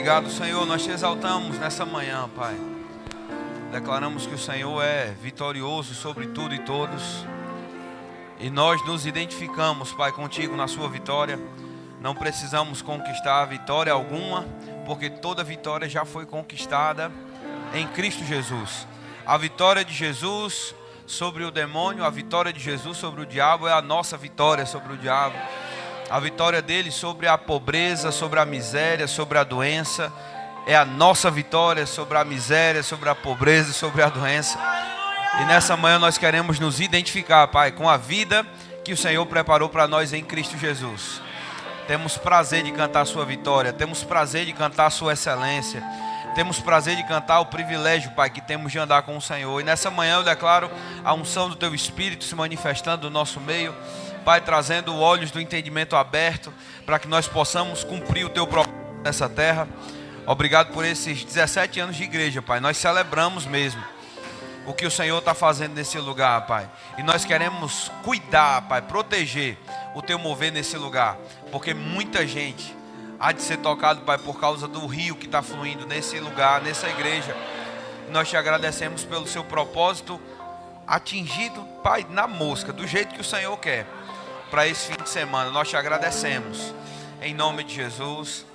Obrigado, Senhor, nós te exaltamos nessa manhã, Pai. Declaramos que o Senhor é vitorioso sobre tudo e todos. E nós nos identificamos, Pai, contigo na sua vitória. Não precisamos conquistar vitória alguma, porque toda vitória já foi conquistada em Cristo Jesus. A vitória de Jesus sobre o demônio, a vitória de Jesus sobre o diabo é a nossa vitória sobre o diabo. A vitória dele sobre a pobreza, sobre a miséria, sobre a doença, é a nossa vitória sobre a miséria, sobre a pobreza, sobre a doença. E nessa manhã nós queremos nos identificar, Pai, com a vida que o Senhor preparou para nós em Cristo Jesus. Temos prazer de cantar a sua vitória, temos prazer de cantar a sua excelência, temos prazer de cantar o privilégio, Pai, que temos de andar com o Senhor. E nessa manhã eu declaro a unção do Teu Espírito se manifestando no nosso meio, Pai, trazendo olhos do entendimento aberto, para que nós possamos cumprir o Teu propósito nessa terra. Obrigado por esses 17 anos de igreja, Pai. Nós celebramos mesmo o que o Senhor está fazendo nesse lugar, Pai. E nós queremos cuidar, Pai, proteger o Teu mover nesse lugar, porque muita gente há de ser tocado, Pai, por causa do rio que está fluindo nesse lugar, nessa igreja. Nós te agradecemos pelo Seu propósito atingido, Pai, na mosca, do jeito que o Senhor quer, para esse fim de semana. Nós te agradecemos, em nome de Jesus,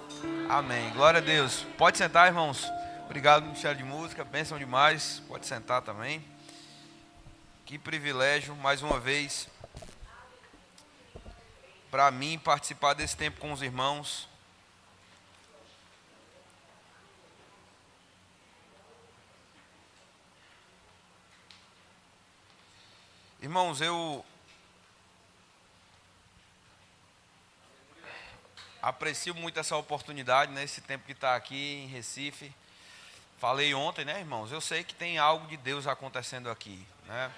amém. Glória a Deus. Pode sentar, irmãos. Obrigado, Ministério de Música, bênção demais. Pode sentar também. Que privilégio, mais uma vez, para mim participar desse tempo com os irmãos. Irmãos, eu aprecio muito essa oportunidade, né? Esse tempo que está aqui em Recife. Falei ontem, né, irmãos? Eu sei que tem algo de Deus acontecendo aqui, né?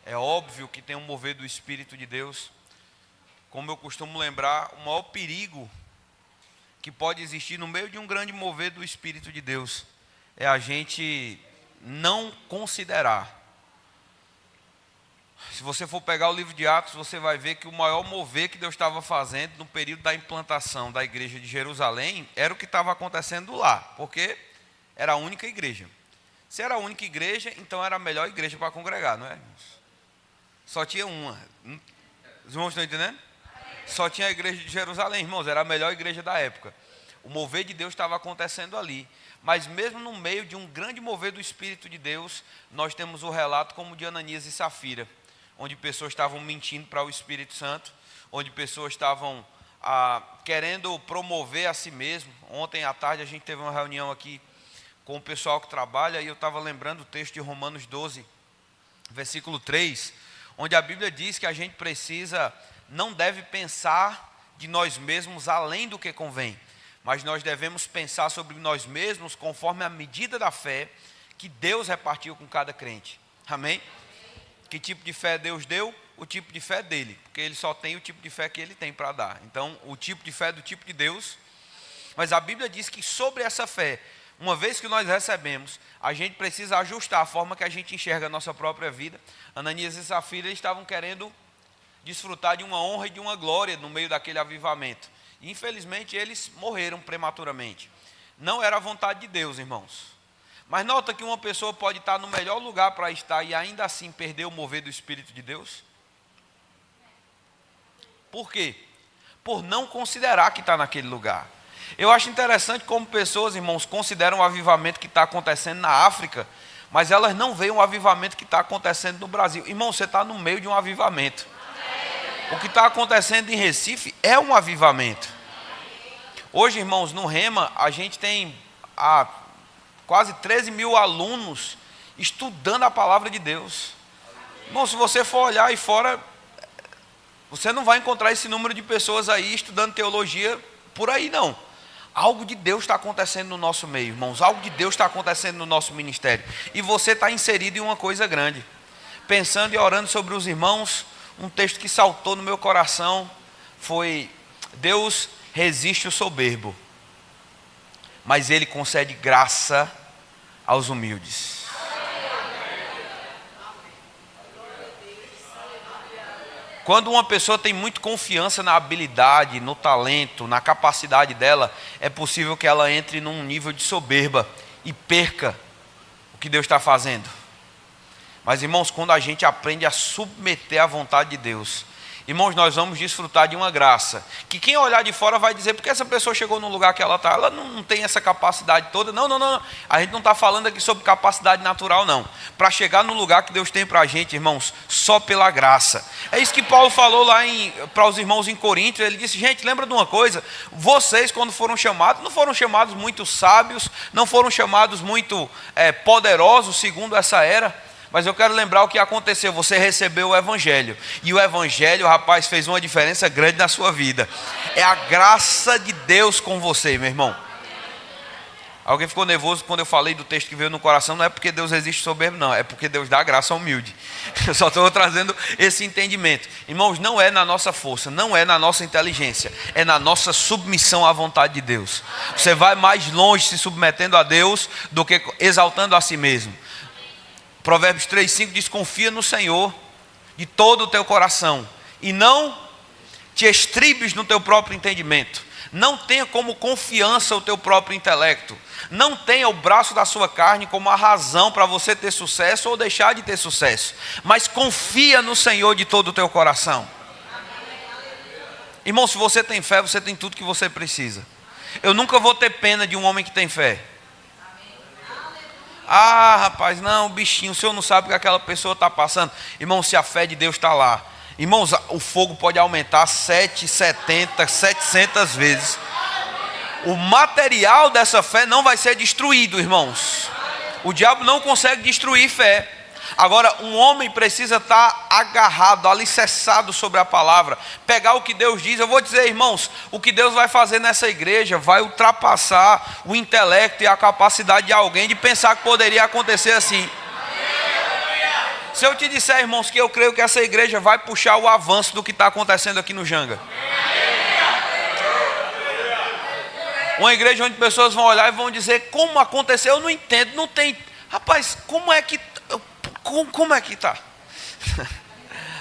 É óbvio que tem um mover do Espírito de Deus. Como eu costumo lembrar, o maior perigo que pode existir no meio de um grande mover do Espírito de Deus é a gente não considerar. Se você for pegar o livro de Atos, você vai ver que o maior mover que Deus estava fazendo no período da implantação da igreja de Jerusalém era o que estava acontecendo lá, porque era a única igreja. Se era a única igreja, então era a melhor igreja para congregar, não é, irmãos? Só tinha uma. Os irmãos estão entendendo? Só tinha a igreja de Jerusalém, irmãos, era a melhor igreja da época. O mover de Deus estava acontecendo ali. Mas mesmo no meio de um grande mover do Espírito de Deus, nós temos o relato como de Ananias e Safira, onde pessoas estavam mentindo para o Espírito Santo, onde pessoas estavam querendo promover a si mesmo. Ontem à tarde a gente teve uma reunião aqui com o pessoal que trabalha, e eu estava lembrando o texto de Romanos 12, versículo 3, onde a Bíblia diz que a gente não deve pensar de nós mesmos além do que convém, mas nós devemos pensar sobre nós mesmos conforme a medida da fé que Deus repartiu com cada crente. Amém? Que tipo de fé Deus deu? O tipo de fé dele, porque ele só tem o tipo de fé que ele tem para dar. Então, o tipo de fé é do tipo de Deus, mas a Bíblia diz que sobre essa fé, uma vez que nós recebemos, a gente precisa ajustar a forma que a gente enxerga a nossa própria vida. Ananias e Safira estavam querendo desfrutar de uma honra e de uma glória no meio daquele avivamento. E, infelizmente, eles morreram prematuramente. Não era a vontade de Deus, irmãos. Mas nota que uma pessoa pode estar no melhor lugar para estar e ainda assim perder o mover do Espírito de Deus. Por quê? Por não considerar que está naquele lugar. Eu acho interessante como pessoas, irmãos, consideram o avivamento que está acontecendo na África, mas elas não veem o avivamento que está acontecendo no Brasil. Irmão, você está no meio de um avivamento. O que está acontecendo em Recife é um avivamento. Hoje, irmãos, no Rema, a gente tem quase 13 mil alunos estudando a palavra de Deus. Irmão, se você for olhar aí fora, você não vai encontrar esse número de pessoas aí estudando teologia por aí, não. Algo de Deus está acontecendo no nosso meio, irmãos. Algo de Deus está acontecendo no nosso ministério. E você está inserido em uma coisa grande. Pensando e orando sobre os irmãos, um texto que saltou no meu coração foi: Deus resiste o soberbo, mas Ele concede graça aos humildes. Quando uma pessoa tem muito confiança na habilidade, no talento, na capacidade dela, é possível que ela entre num nível de soberba e perca o que Deus está fazendo. Mas, irmãos, quando a gente aprende a submeter à vontade de Deus, irmãos, nós vamos desfrutar de uma graça, que quem olhar de fora vai dizer, porque essa pessoa chegou no lugar que ela está, ela não tem essa capacidade toda. Não, a gente não está falando aqui sobre capacidade natural, não. Para chegar no lugar que Deus tem para a gente, irmãos, só pela graça. É isso que Paulo falou lá para os irmãos em Corinto. Ele disse, gente, lembra de uma coisa, vocês quando foram chamados, não foram chamados muito sábios, não foram chamados muito poderosos, segundo essa era. Mas eu quero lembrar o que aconteceu. Você recebeu o Evangelho. E o Evangelho, rapaz, fez uma diferença grande na sua vida. É a graça de Deus com você, meu irmão. Alguém ficou nervoso quando eu falei do texto que veio no coração? Não é porque Deus resiste soberbo, não. É porque Deus dá graça ao humilde. Eu só estou trazendo esse entendimento. Irmãos, não é na nossa força, não é na nossa inteligência. É na nossa submissão à vontade de Deus. Você vai mais longe se submetendo a Deus do que exaltando a si mesmo. Provérbios 3,5 diz, confia no Senhor de todo o teu coração e não te estribes no teu próprio entendimento. Não tenha como confiança o teu próprio intelecto. Não tenha o braço da sua carne como a razão para você ter sucesso ou deixar de ter sucesso. Mas confia no Senhor de todo o teu coração. Irmão, se você tem fé, você tem tudo que você precisa. Eu nunca vou ter pena de um homem que tem fé. Ah, rapaz, não, bichinho, o senhor não sabe o que aquela pessoa está passando. Irmão, se a fé de Deus está lá, irmãos, o fogo pode aumentar 770, 700 vezes. O material dessa fé não vai ser destruído, irmãos. O diabo não consegue destruir fé. Agora, um homem precisa estar agarrado, alicerçado sobre a palavra, pegar o que Deus diz. Eu vou dizer, irmãos, o que Deus vai fazer nessa igreja vai ultrapassar o intelecto e a capacidade de alguém de pensar que poderia acontecer assim. Se eu te disser, irmãos, que eu creio que essa igreja vai puxar o avanço do que está acontecendo aqui no Janga. Uma igreja onde pessoas vão olhar e vão dizer, como aconteceu? Eu não entendo, não tem. Rapaz, como é que está?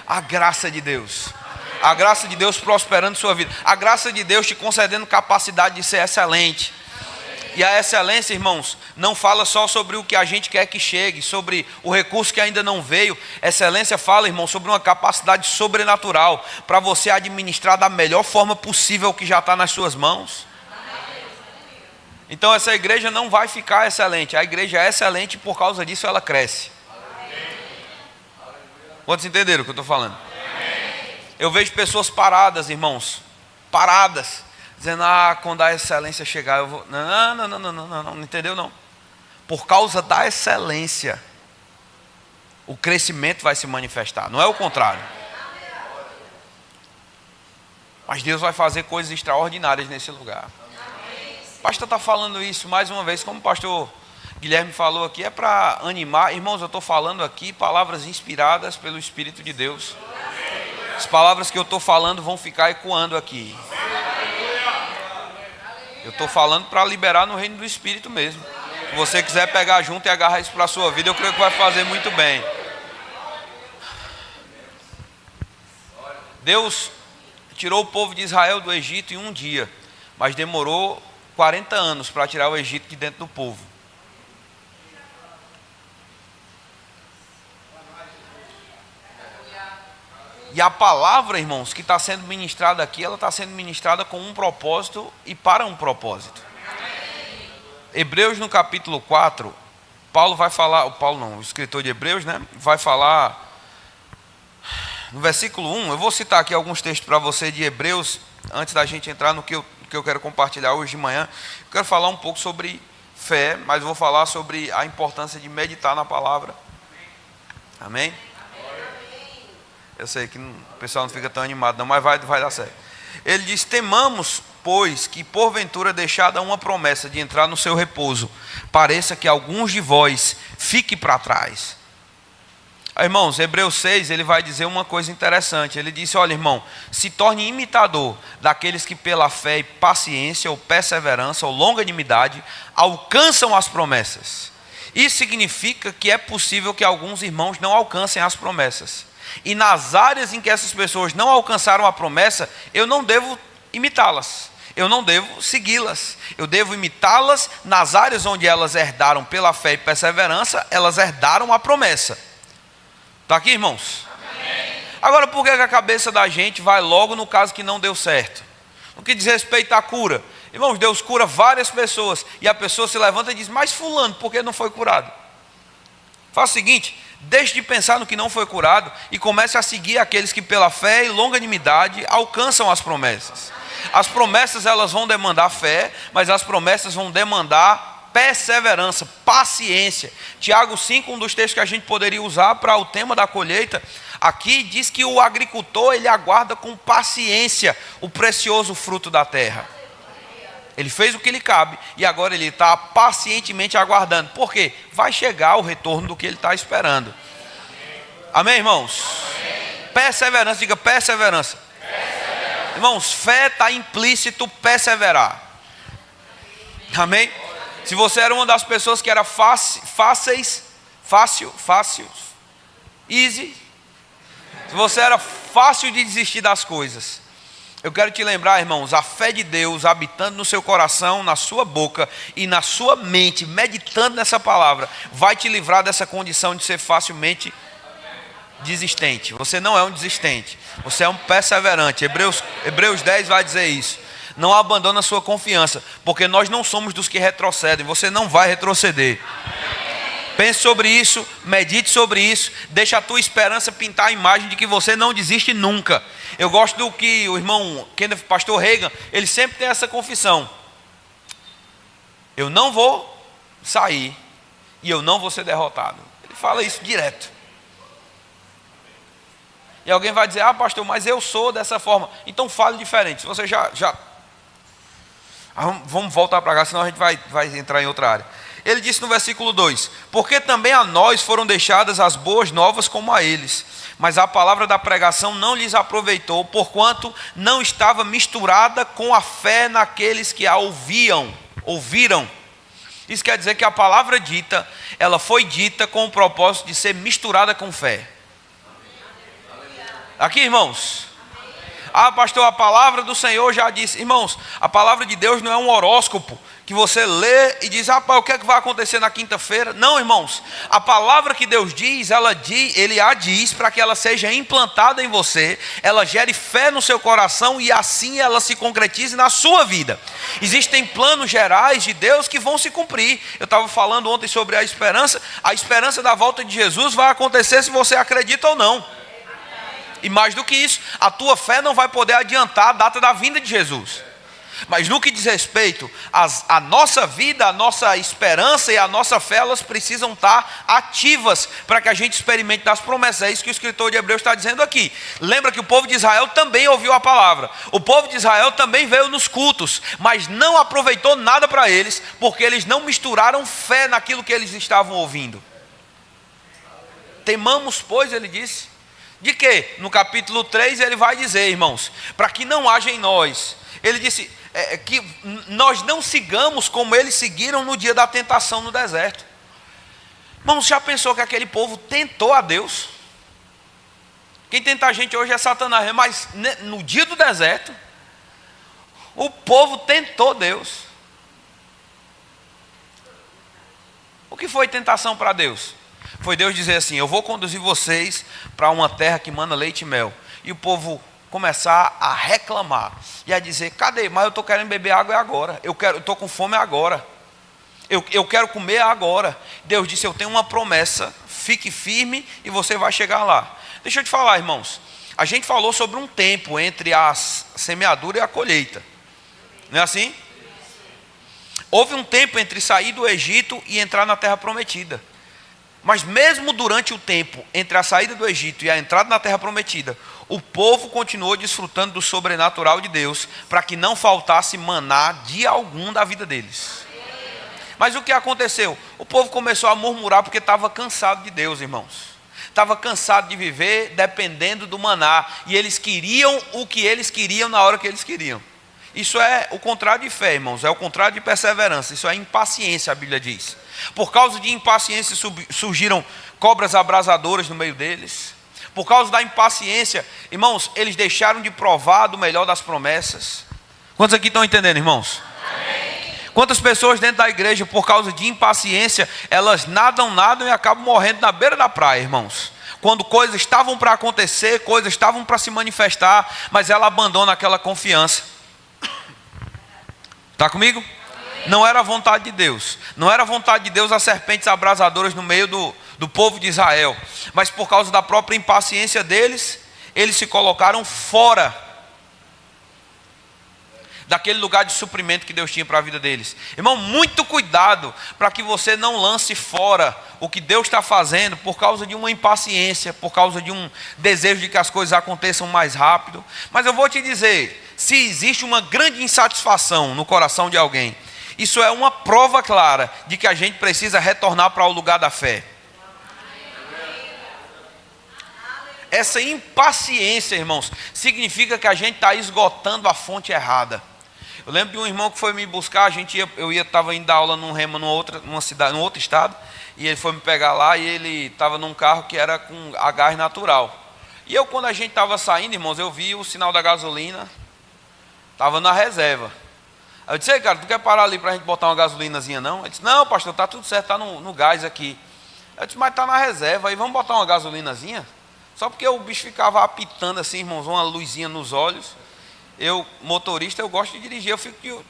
A graça de Deus. A graça de Deus prosperando sua vida. A graça de Deus te concedendo capacidade de ser excelente. E a excelência, irmãos, não fala só sobre o que a gente quer que chegue, sobre o recurso que ainda não veio. Excelência fala, irmão, sobre uma capacidade sobrenatural para você administrar da melhor forma possível o que já está nas suas mãos. Então essa igreja não vai ficar excelente. A igreja é excelente e por causa disso ela cresce. Quantos entenderam o que eu estou falando? Eu vejo pessoas paradas, irmãos, paradas, dizendo, quando a excelência chegar eu vou... Não entendeu não? Por causa da excelência, o crescimento vai se manifestar, não é o contrário. Mas Deus vai fazer coisas extraordinárias nesse lugar. O pastor está falando isso mais uma vez, como o pastor Guilherme falou aqui, é para animar. Irmãos, eu estou falando aqui palavras inspiradas pelo Espírito de Deus. As palavras que eu estou falando vão ficar ecoando aqui. Eu estou falando para liberar no reino do Espírito mesmo. Se você quiser pegar junto e agarrar isso para a sua vida, eu creio que vai fazer muito bem. Deus tirou o povo de Israel do Egito em um dia, mas demorou 40 anos para tirar o Egito de dentro do povo. E a palavra, irmãos, que está sendo ministrada aqui, ela está sendo ministrada com um propósito e para um propósito. Hebreus no capítulo 4, Paulo vai falar, o escritor de Hebreus, né, vai falar no versículo 1, eu vou citar aqui alguns textos para você de Hebreus, antes da gente entrar no que eu quero compartilhar hoje de manhã. Eu quero falar um pouco sobre fé, mas vou falar sobre a importância de meditar na palavra. Amém? Eu sei que o pessoal não fica tão animado não, mas vai dar certo. Ele diz, temamos, pois, que porventura deixada uma promessa de entrar no seu repouso, pareça que alguns de vós fiquem para trás. Irmãos, Hebreus 6, ele vai dizer uma coisa interessante. Ele disse, olha irmão, se torne imitador daqueles que pela fé e paciência, ou perseverança, ou longanimidade, alcançam as promessas. Isso significa que é possível que alguns irmãos não alcancem as promessas. e nas áreas em que essas pessoas não alcançaram a promessa, eu não devo imitá-las, eu não devo segui-las, eu devo imitá-las nas áreas onde elas herdaram pela fé e perseverança, elas herdaram a promessa. Está aqui, irmãos? Amém. Agora, por que a cabeça da gente vai logo no caso que não deu certo? No que diz respeito à cura, irmãos, Deus cura várias pessoas, e a pessoa se levanta e diz, mas fulano, por que não foi curado? Faça o seguinte, deixe de pensar no que não foi curado e comece a seguir aqueles que pela fé e longanimidade alcançam as promessas. As promessas elas vão demandar fé, mas as promessas vão demandar perseverança, paciência. Tiago 5, um dos textos que a gente poderia usar para o tema da colheita, aqui diz que o agricultor ele aguarda com paciência o precioso fruto da terra. Ele fez o que lhe cabe e agora ele está pacientemente aguardando. Por quê? Vai chegar o retorno do que ele está esperando. Amém, irmãos? Amém. Perseverança, diga perseverança. Perseverança. Irmãos, fé está implícito perseverar. Amém? Se você era uma das pessoas que era fácil, easy. Se você era fácil de desistir das coisas, eu quero te lembrar, irmãos, a fé de Deus habitando no seu coração, na sua boca e na sua mente, meditando nessa palavra, vai te livrar dessa condição de ser facilmente desistente. Você não é um desistente, você é um perseverante. Hebreus 10 vai dizer isso. Não abandona a sua confiança, porque nós não somos dos que retrocedem, você não vai retroceder. Pense sobre isso, medite sobre isso, deixa a tua esperança pintar a imagem de que você não desiste nunca. Eu gosto do que o irmão Kenneth, pastor Reagan, ele sempre tem essa confissão. Eu não vou sair e eu não vou ser derrotado. Ele fala isso direto. E alguém vai dizer, pastor, mas eu sou dessa forma. Então fale diferente. Se você já... Vamos voltar para cá, senão a gente vai entrar em outra área. Ele disse no versículo 2, porque também a nós foram deixadas as boas novas como a eles, mas a palavra da pregação não lhes aproveitou, porquanto não estava misturada com a fé naqueles que a ouviram. Isso quer dizer que a palavra dita, ela foi dita com o propósito de ser misturada com fé. Aqui, irmãos, pastor, a palavra do Senhor já disse. Irmãos, a palavra de Deus não é um horóscopo que você lê e diz, rapaz, o que é que vai acontecer na quinta-feira? Não, irmãos, a palavra que Deus diz, Ele a diz para que ela seja implantada em você, ela gere fé no seu coração e assim ela se concretize na sua vida. Existem planos gerais de Deus que vão se cumprir. Eu estava falando ontem sobre a esperança da volta de Jesus vai acontecer se você acredita ou não. E mais do que isso, a tua fé não vai poder adiantar a data da vinda de Jesus. Mas no que diz respeito à nossa vida, a nossa esperança e a nossa fé, elas precisam estar ativas para que a gente experimente das promessas. É isso que o escritor de Hebreus está dizendo aqui. Lembra que o povo de Israel também ouviu a palavra. O povo de Israel também veio nos cultos, mas não aproveitou nada para eles, porque eles não misturaram fé naquilo que eles estavam ouvindo. Temamos, pois, ele disse. De quê? No capítulo 3 ele vai dizer, irmãos, para que não haja em nós. Ele disse que nós não sigamos como eles seguiram no dia da tentação no deserto. Irmãos, já pensou que aquele povo tentou a Deus? Quem tenta a gente hoje é Satanás, mas no dia do deserto, o povo tentou Deus. O que foi tentação para Deus? Foi Deus dizer assim, eu vou conduzir vocês para uma terra que mana leite e mel. E o povo começar a reclamar e a dizer, cadê? Mas eu estou querendo beber água agora, eu estou com fome agora, eu quero comer agora. Deus disse, eu tenho uma promessa, fique firme e você vai chegar lá. Deixa eu te falar, irmãos, a gente falou sobre um tempo entre a semeadura e a colheita, não é assim? Houve um tempo entre sair do Egito e entrar na terra prometida. Mas mesmo durante o tempo entre a saída do Egito e a entrada na terra prometida, o povo continuou desfrutando do sobrenatural de Deus, para que não faltasse maná dia algum da vida deles. Mas o que aconteceu? O povo começou a murmurar porque estava cansado de Deus, irmãos. Estava cansado de viver dependendo do maná, e eles queriam o que eles queriam na hora que eles queriam. Isso é o contrário de fé, irmãos, é o contrário de perseverança, isso é impaciência, a Bíblia diz. Por causa de impaciência surgiram cobras abrasadoras no meio deles. Por causa da impaciência, irmãos, eles deixaram de provar do melhor das promessas. Quantos aqui estão entendendo, irmãos? Amém. Quantas pessoas dentro da igreja, por causa de impaciência, elas nadam e acabam morrendo na beira da praia, irmãos. Quando coisas estavam para acontecer, coisas estavam para se manifestar, mas ela abandona aquela confiança. Está comigo? Não era a vontade de Deus. Não era a vontade de Deus as serpentes abrasadoras no meio do povo de Israel. Mas por causa da própria impaciência deles, eles se colocaram fora daquele lugar de suprimento que Deus tinha para a vida deles. Irmão, muito cuidado para que você não lance fora o que Deus está fazendo por causa de uma impaciência, por causa de um desejo de que as coisas aconteçam mais rápido. Mas eu vou te dizer, se existe uma grande insatisfação no coração de alguém, isso é uma prova clara de que a gente precisa retornar para o lugar da fé. Essa impaciência, irmãos, significa que a gente está esgotando a fonte errada. Eu lembro de um irmão que foi me buscar, eu estava indo dar aula num rema numa cidade, num outro estado, e ele foi me pegar lá e ele estava num carro que era com a gás natural. E eu, quando a gente estava saindo, irmãos, eu vi o sinal da gasolina, estava na reserva. Aí eu disse: ei, cara, tu quer parar ali para a gente botar uma gasolinazinha não? Ele disse: não, pastor, está tudo certo, está no gás aqui. Eu disse: mas está na reserva, aí vamos botar uma gasolinazinha? Só porque o bicho ficava apitando assim, irmãos, uma luzinha nos olhos. Eu, motorista, eu gosto de dirigir, eu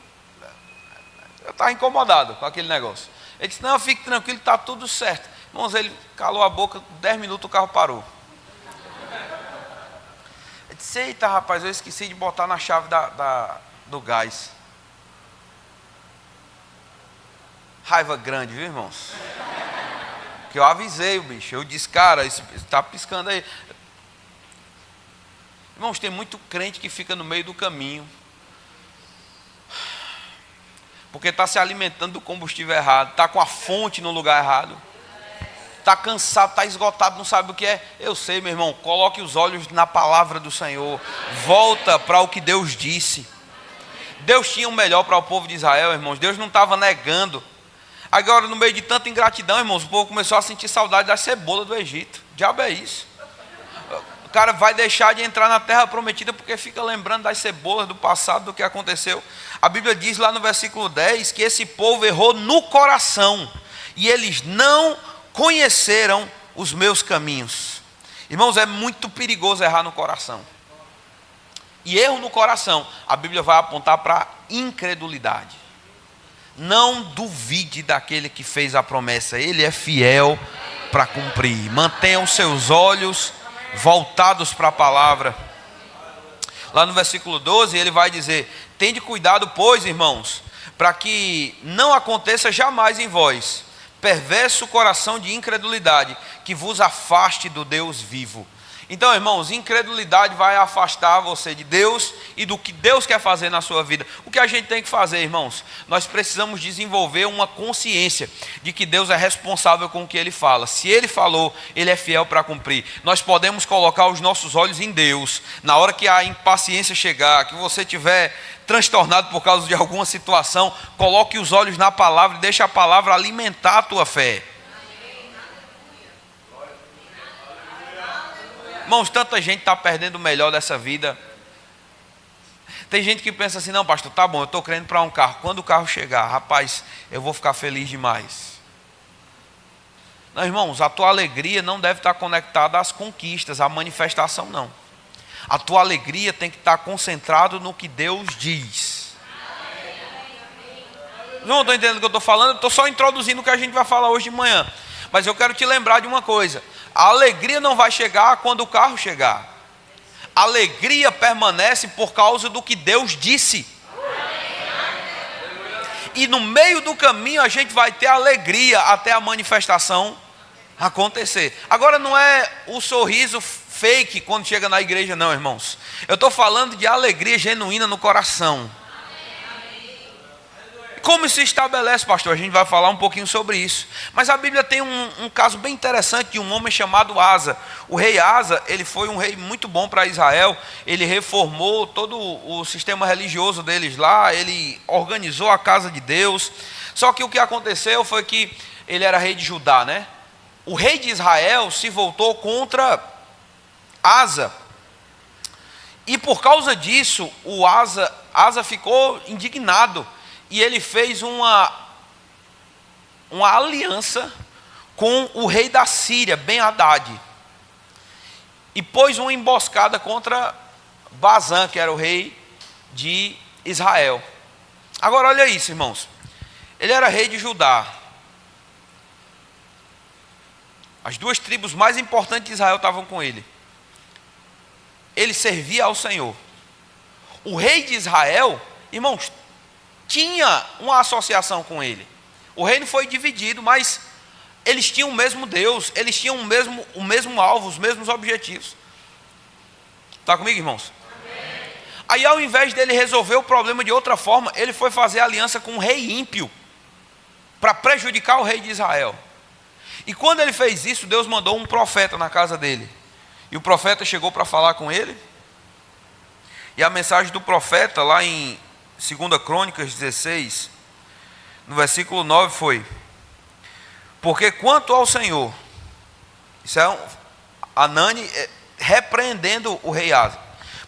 estava incomodado com aquele negócio. Ele disse: não, fique tranquilo, está tudo certo. Irmãos, ele calou a boca, 10 minutos o carro parou. Eu disse: eita, rapaz, eu esqueci de botar na chave do gás. Raiva grande, viu, irmãos? Que eu avisei o bicho, eu disse: cara, isso está piscando aí. Irmãos, tem muito crente que fica no meio do caminho, porque está se alimentando do combustível errado, está com a fonte no lugar errado, está cansado, está esgotado, não sabe o que é. Eu sei, meu irmão, coloque os olhos na palavra do Senhor, volta para o que Deus disse. Deus tinha o melhor para o povo de Israel, irmãos, Deus não estava negando. Agora, no meio de tanta ingratidão, irmãos, o povo começou a sentir saudade da cebola do Egito. Diabo é isso. O cara vai deixar de entrar na terra prometida porque fica lembrando das cebolas do passado, do que aconteceu. A Bíblia diz lá no versículo 10 que esse povo errou no coração e eles não conheceram os meus caminhos. Irmãos, é muito perigoso errar no coração. E erro no coração, a Bíblia vai apontar para incredulidade. Não duvide daquele que fez a promessa, ele é fiel para cumprir. Mantenha os seus olhos voltados para a palavra. Lá no versículo 12 ele vai dizer: tende cuidado, pois, irmãos, para que não aconteça jamais em vós perverso coração de incredulidade, que vos afaste do Deus vivo. Então, irmãos, incredulidade vai afastar você de Deus e do que Deus quer fazer na sua vida. O que a gente tem que fazer, irmãos? Nós precisamos desenvolver uma consciência de que Deus é responsável com o que Ele fala. Se Ele falou, Ele é fiel para cumprir. Nós podemos colocar os nossos olhos em Deus. Na hora que a impaciência chegar, que você estiver transtornado por causa de alguma situação, coloque os olhos na palavra e deixe a palavra alimentar a tua fé. Irmãos, tanta gente está perdendo o melhor dessa vida. Tem gente que pensa assim: não, pastor, tá bom, eu estou crendo para um carro. Quando o carro chegar, rapaz, eu vou ficar feliz demais. Não, irmãos, a tua alegria não deve estar conectada às conquistas, à manifestação, não. A tua alegria tem que estar concentrada no que Deus diz. Não estou entendendo o que eu estou falando, eu estou só introduzindo o que a gente vai falar hoje de manhã. Mas eu quero te lembrar de uma coisa: a alegria não vai chegar quando o carro chegar. A alegria permanece por causa do que Deus disse. E no meio do caminho a gente vai ter alegria até a manifestação acontecer. Agora não é o sorriso fake quando chega na igreja, não, irmãos. Eu estou falando de alegria genuína no coração. Como isso se estabelece, pastor? A gente vai falar um pouquinho sobre isso. Mas a Bíblia tem um caso bem interessante de um homem chamado Asa. O rei Asa, ele foi um rei muito bom para Israel. Ele reformou todo o sistema religioso deles lá. Ele organizou a casa de Deus. Só que o que aconteceu foi que ele era rei de Judá, né? O rei de Israel se voltou contra Asa. E por causa disso, o Asa ficou indignado. E ele fez uma aliança com o rei da Síria, Ben-Hadad. E pôs uma emboscada contra Bazã, que era o rei de Israel. Agora olha isso, irmãos. Ele era rei de Judá. As duas tribos mais importantes de Israel estavam com ele. Ele servia ao Senhor. O rei de Israel, irmãos, tinha uma associação com ele. O reino foi dividido, mas eles tinham o mesmo Deus, eles tinham o mesmo alvo, os mesmos objetivos. Está comigo, irmãos? Amém. Aí, ao invés dele resolver o problema de outra forma, ele foi fazer aliança com um rei ímpio, para prejudicar o rei de Israel. E quando ele fez isso, Deus mandou um profeta na casa dele. E o profeta chegou para falar com ele. E a mensagem do profeta, lá em 2 Crônicas 16, no versículo 9 foi: porque quanto ao Senhor, isso é Anani repreendendo o rei Asa,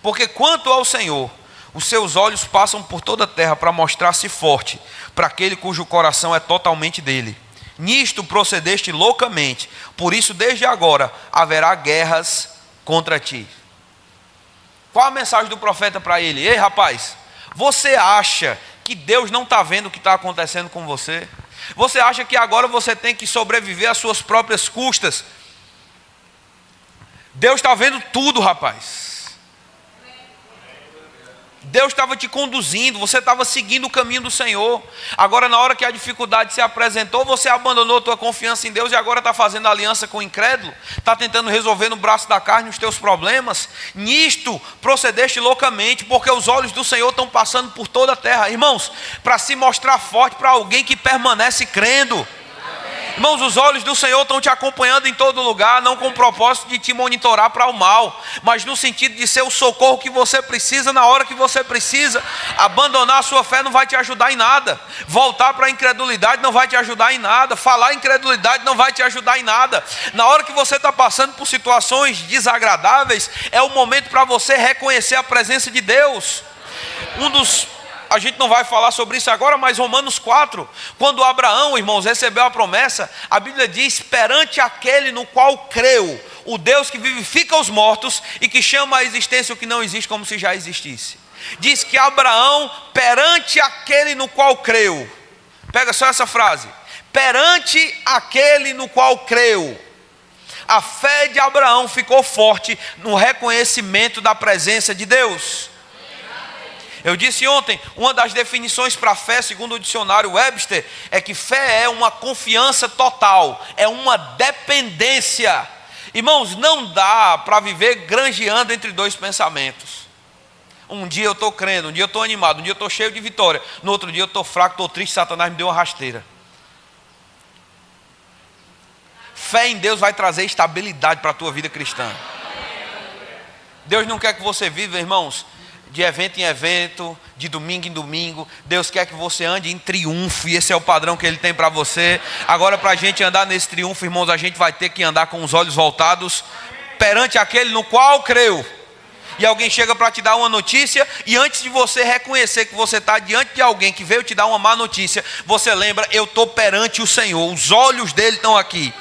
porque quanto ao Senhor, os seus olhos passam por toda a terra para mostrar-se forte para aquele cujo coração é totalmente dele. Nisto procedeste loucamente, por isso desde agora haverá guerras contra ti. Qual a mensagem do profeta para ele? Ei, rapaz, você acha que Deus não está vendo o que está acontecendo com você? Você acha que agora você tem que sobreviver às suas próprias custas? Deus está vendo tudo, rapaz. Deus estava te conduzindo, você estava seguindo o caminho do Senhor. Agora, na hora que a dificuldade se apresentou, você abandonou a tua confiança em Deus e agora está fazendo aliança com o incrédulo, está tentando resolver no braço da carne os teus problemas. Nisto procedeste loucamente, porque os olhos do Senhor estão passando por toda a terra, irmãos, para se mostrar forte para alguém que permanece crendo. Irmãos, os olhos do Senhor estão te acompanhando em todo lugar, não com o propósito de te monitorar para o mal, mas no sentido de ser o socorro que você precisa na hora que você precisa. Abandonar a sua fé não vai te ajudar em nada. Voltar para a incredulidade não vai te ajudar em nada. Falar incredulidade não vai te ajudar em nada. Na hora que você está passando por situações desagradáveis, é o momento para você reconhecer a presença de Deus. A gente não vai falar sobre isso agora, mas Romanos 4, quando Abraão, irmãos, recebeu a promessa, a Bíblia diz: perante aquele no qual creu, o Deus que vivifica os mortos e que chama à existência o que não existe como se já existisse. Diz que Abraão, perante aquele no qual creu, pega só essa frase, perante aquele no qual creu, a fé de Abraão ficou forte no reconhecimento da presença de Deus. Eu disse ontem, uma das definições para fé, segundo o dicionário Webster, é que fé é uma confiança total, é uma dependência. Irmãos, não dá para viver granjeando entre dois pensamentos. Um dia eu estou crendo, um dia eu estou animado, um dia eu estou cheio de vitória, no outro dia eu estou fraco, estou triste, Satanás me deu uma rasteira. Fé em Deus vai trazer estabilidade para a tua vida cristã. Deus não quer que você viva, irmãos, de evento em evento, de domingo em domingo. Deus quer que você ande em triunfo, e esse é o padrão que Ele tem para você. Agora, para a gente andar nesse triunfo, irmãos, a gente vai ter que andar com os olhos voltados perante aquele no qual creu. E alguém chega para te dar uma notícia, e antes de você reconhecer que você está diante de alguém que veio te dar uma má notícia, você lembra: eu estou perante o Senhor, os olhos dele estão aqui.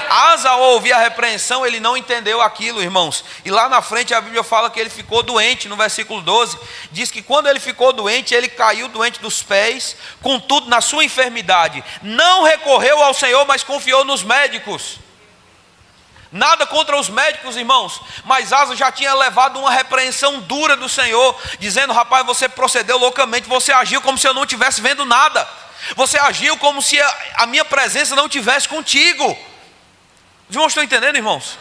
Asa, ao ouvir a repreensão, ele não entendeu aquilo, irmãos. E lá na frente a Bíblia fala que ele ficou doente. No versículo 12, diz que quando ele ficou doente, ele caiu doente dos pés. Contudo, na sua enfermidade, não recorreu ao Senhor, mas confiou nos médicos. Nada contra os médicos, irmãos, mas Asa já tinha levado uma repreensão dura do Senhor, dizendo: rapaz, você procedeu loucamente, você agiu como se eu não estivesse vendo nada. Você agiu como se a minha presença não estivesse contigo. Os irmãos estão entendendo, irmãos?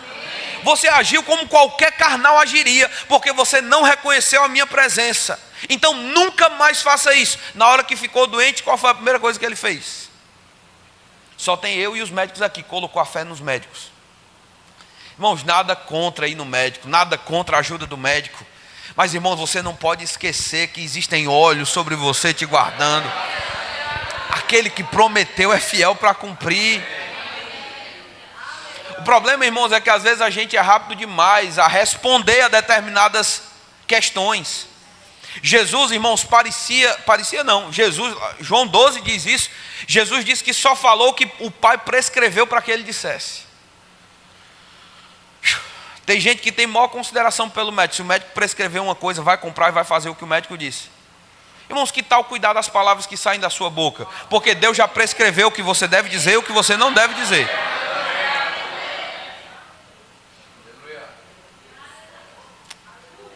Você agiu como qualquer carnal agiria, porque você não reconheceu a minha presença. Então nunca mais faça isso. Na hora que ficou doente, qual foi a primeira coisa que ele fez? Só tem eu e os médicos aqui. Colocou a fé nos médicos. Irmãos, nada contra ir no médico, nada contra a ajuda do médico, mas, irmãos, você não pode esquecer que existem olhos sobre você te guardando. Aquele que prometeu é fiel para cumprir. problema, irmãos, é que às vezes a gente é rápido demais a responder a determinadas questões. Jesus, irmãos, parecia não, João 12 diz isso. Jesus disse que só falou o que o Pai prescreveu para que ele dissesse. Tem gente que tem maior consideração pelo médico. Se o médico prescrever uma coisa, vai comprar e vai fazer o que o médico disse. Irmãos, que tal cuidar das palavras que saem da sua boca? Porque Deus já prescreveu o que você deve dizer e o que você não deve dizer.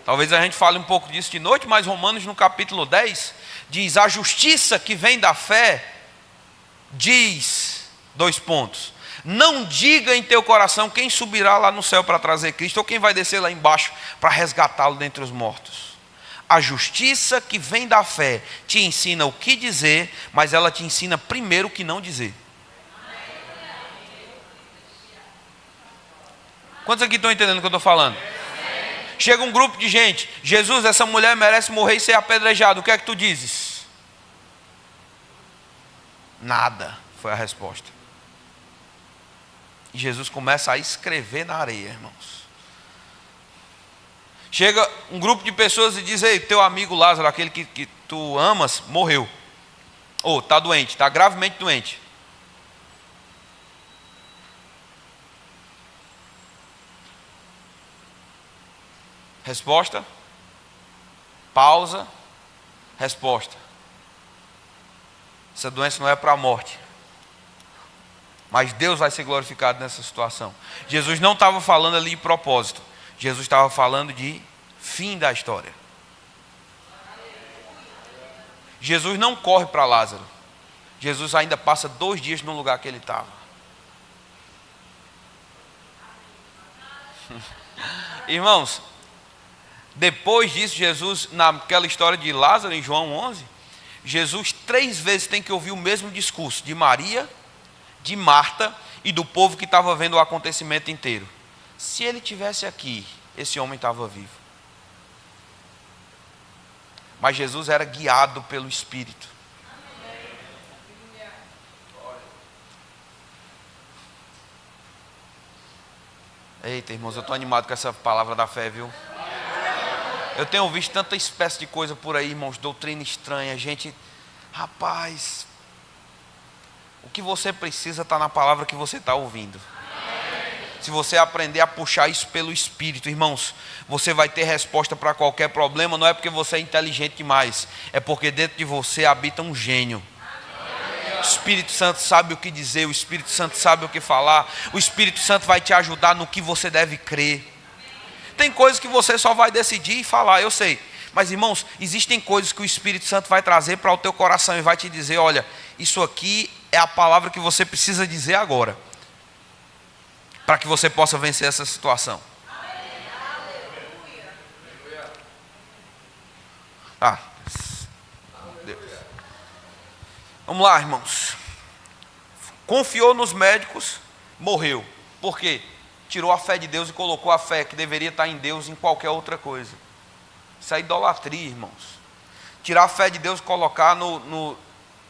Talvez a gente fale um pouco disso de noite, mas Romanos no capítulo 10 diz: a justiça que vem da fé diz, não diga em teu coração quem subirá lá no céu para trazer Cristo, ou quem vai descer lá embaixo para resgatá-lo dentre os mortos. A justiça que vem da fé te ensina o que dizer, mas ela te ensina primeiro o que não dizer. Quantos aqui estão entendendo o que eu estou falando? Chega um grupo de gente: Jesus, essa mulher merece morrer e ser apedrejada, o que é que tu dizes? Nada, foi a resposta. E Jesus começa a escrever na areia, irmãos. Chega um grupo de pessoas e diz: ei, teu amigo Lázaro, aquele que tu amas, morreu. Ou está doente, está gravemente doente. Resposta. Pausa. Resposta. Essa doença não é para a morte. Mas Deus vai ser glorificado nessa situação. Jesus não estava falando ali de propósito. Jesus estava falando de fim da história. Jesus não corre para Lázaro. Jesus ainda passa 2 dias no lugar que ele estava. Irmãos, depois disso, Jesus, naquela história de Lázaro, em João 11, Jesus 3 vezes tem que ouvir o mesmo discurso de Maria, de Marta e do povo que estava vendo o acontecimento inteiro. Se ele tivesse aqui, esse homem estava vivo. Mas Jesus era guiado pelo Espírito. Eita, irmãos, eu estou animado com essa palavra da fé, viu? Eu tenho visto tanta espécie de coisa por aí, irmãos, doutrina estranha, gente, rapaz, o que você precisa está na palavra que você está ouvindo. Se você aprender a puxar isso pelo Espírito, irmãos, você vai ter resposta para qualquer problema. Não é porque você é inteligente demais, é porque dentro de você habita um gênio. O Espírito Santo sabe o que dizer, o Espírito Santo sabe o que falar, o Espírito Santo vai te ajudar no que você deve crer. Tem coisas que você só vai decidir e falar, eu sei. Mas, irmãos, existem coisas que o Espírito Santo vai trazer para o teu coração e vai te dizer: olha, isso aqui é a palavra que você precisa dizer agora, para que você possa vencer essa situação. Deus. Vamos lá, irmãos. Confiou nos médicos, morreu. Por quê? Tirou a fé de Deus e colocou a fé que deveria estar em Deus em qualquer outra coisa. Isso é idolatria, irmãos. Tirar a fé de Deus e colocar no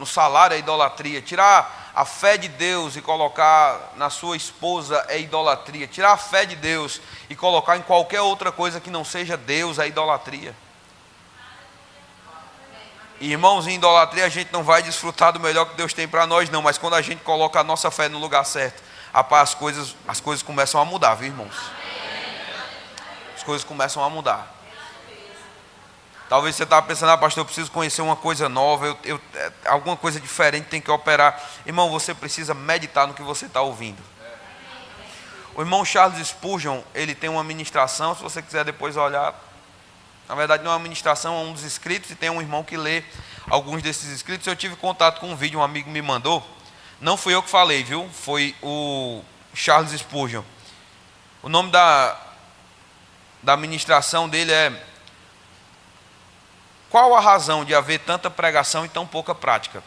salário é idolatria. Tirar a fé de Deus e colocar na sua esposa é idolatria. Tirar a fé de Deus e colocar em qualquer outra coisa que não seja Deus é idolatria. E, irmãos, em idolatria a gente não vai desfrutar do melhor que Deus tem para nós, não. Mas quando a gente coloca a nossa fé no lugar certo, rapaz, as coisas começam a mudar, viu, irmãos? As coisas começam a mudar. Talvez você estava pensando: pastor, eu preciso conhecer uma coisa nova, alguma coisa diferente tem que operar. Irmão, você precisa meditar no que você está ouvindo. O irmão Charles Spurgeon, ele tem uma ministração, se você quiser depois olhar. Na verdade não é uma ministração, é um dos escritos, e tem um irmão que lê alguns desses escritos. Eu tive contato com um vídeo, um amigo me mandou. Não fui eu que falei, viu? Foi o Charles Spurgeon. O nome da ministração dele é: qual a razão de haver tanta pregação e tão pouca prática?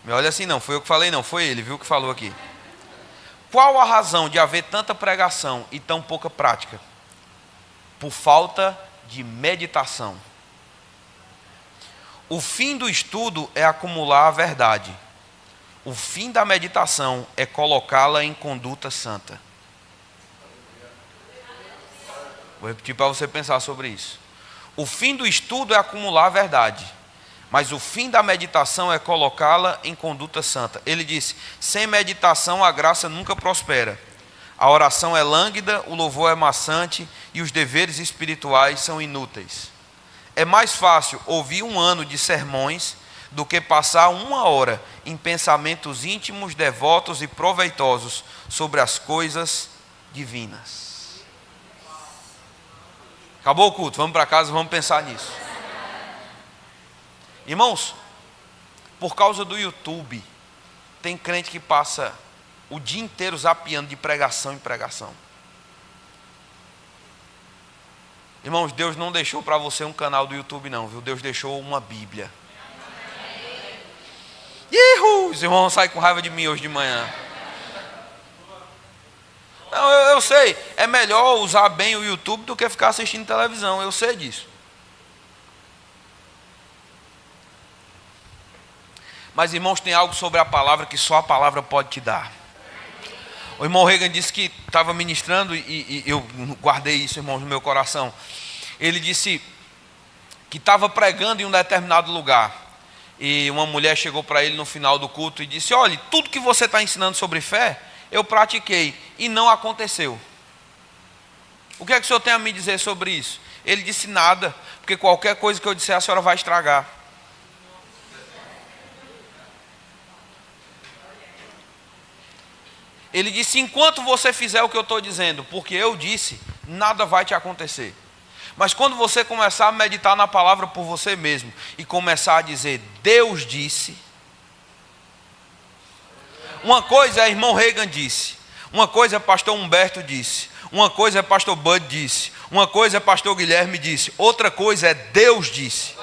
Me olha assim, não foi eu que falei, não, foi ele, viu, que falou aqui. Qual a razão de haver tanta pregação e tão pouca prática? Por falta de meditação. O fim do estudo é acumular a verdade. O fim da meditação é colocá-la em conduta santa. Vou repetir para você pensar sobre isso. O fim do estudo é acumular a verdade, mas o fim da meditação é colocá-la em conduta santa. Ele disse: sem meditação a graça nunca prospera. A oração é lânguida, o louvor é maçante e os deveres espirituais são inúteis. É mais fácil ouvir 1 ano de sermões do que passar 1 hora em pensamentos íntimos, devotos e proveitosos sobre as coisas divinas. Acabou o culto, vamos para casa, vamos pensar nisso. Irmãos, por causa do YouTube, tem crente que passa o dia inteiro zapeando de pregação em pregação. Irmãos, Deus não deixou para você um canal do YouTube não, viu? Deus deixou uma Bíblia. Os irmãos saem com raiva de mim hoje de manhã. Não, eu sei, é melhor usar bem o YouTube do que ficar assistindo televisão, eu sei disso. Mas, irmãos, tem algo sobre a palavra que só a palavra pode te dar. O irmão Reagan disse que estava ministrando, e eu guardei isso, irmãos, no meu coração. Ele disse que estava pregando em um determinado lugar. E uma mulher chegou para ele no final do culto e disse: olha, tudo que você está ensinando sobre fé, eu pratiquei e não aconteceu. O que é que o senhor tem a me dizer sobre isso? Ele disse: nada, porque qualquer coisa que eu disser a senhora vai estragar. Ele disse: enquanto você fizer o que eu estou dizendo, porque eu disse, nada vai te acontecer. Mas quando você começar a meditar na palavra por você mesmo e começar a dizer, Deus disse. Uma coisa é irmão Reagan disse, uma coisa é pastor Humberto disse, uma coisa é pastor Bud disse, uma coisa é pastor Guilherme disse, outra coisa é Deus disse.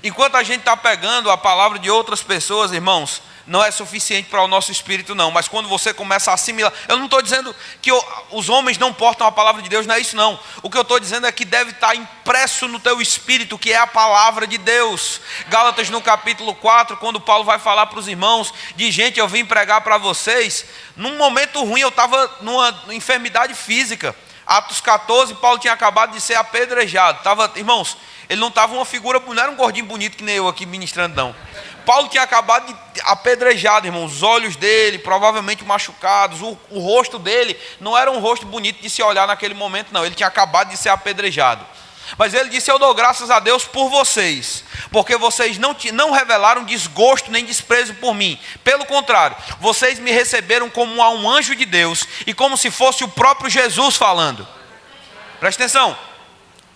Enquanto a gente está pegando a palavra de outras pessoas, irmãos, não é suficiente para o nosso espírito não, mas quando você começa a assimilar, eu não estou dizendo que os homens não portam a palavra de Deus, não é isso não. O que eu estou dizendo é que deve estar impresso no teu espírito, que é a palavra de Deus. Gálatas no capítulo 4, quando Paulo vai falar para os irmãos, de gente, eu vim pregar para vocês, num momento ruim, eu estava numa enfermidade física. Atos 14, Paulo tinha acabado de ser apedrejado, irmãos, ele não estava uma figura, não era um gordinho bonito que nem eu aqui ministrando não. Paulo tinha acabado de apedrejado, irmãos, os olhos dele provavelmente machucados, o rosto dele não era um rosto bonito de se olhar naquele momento não, ele tinha acabado de ser apedrejado. Mas ele disse: eu dou graças a Deus por vocês, porque vocês não revelaram desgosto nem desprezo por mim. Pelo contrário, vocês me receberam como a um anjo de Deus e como se fosse o próprio Jesus falando. Presta atenção,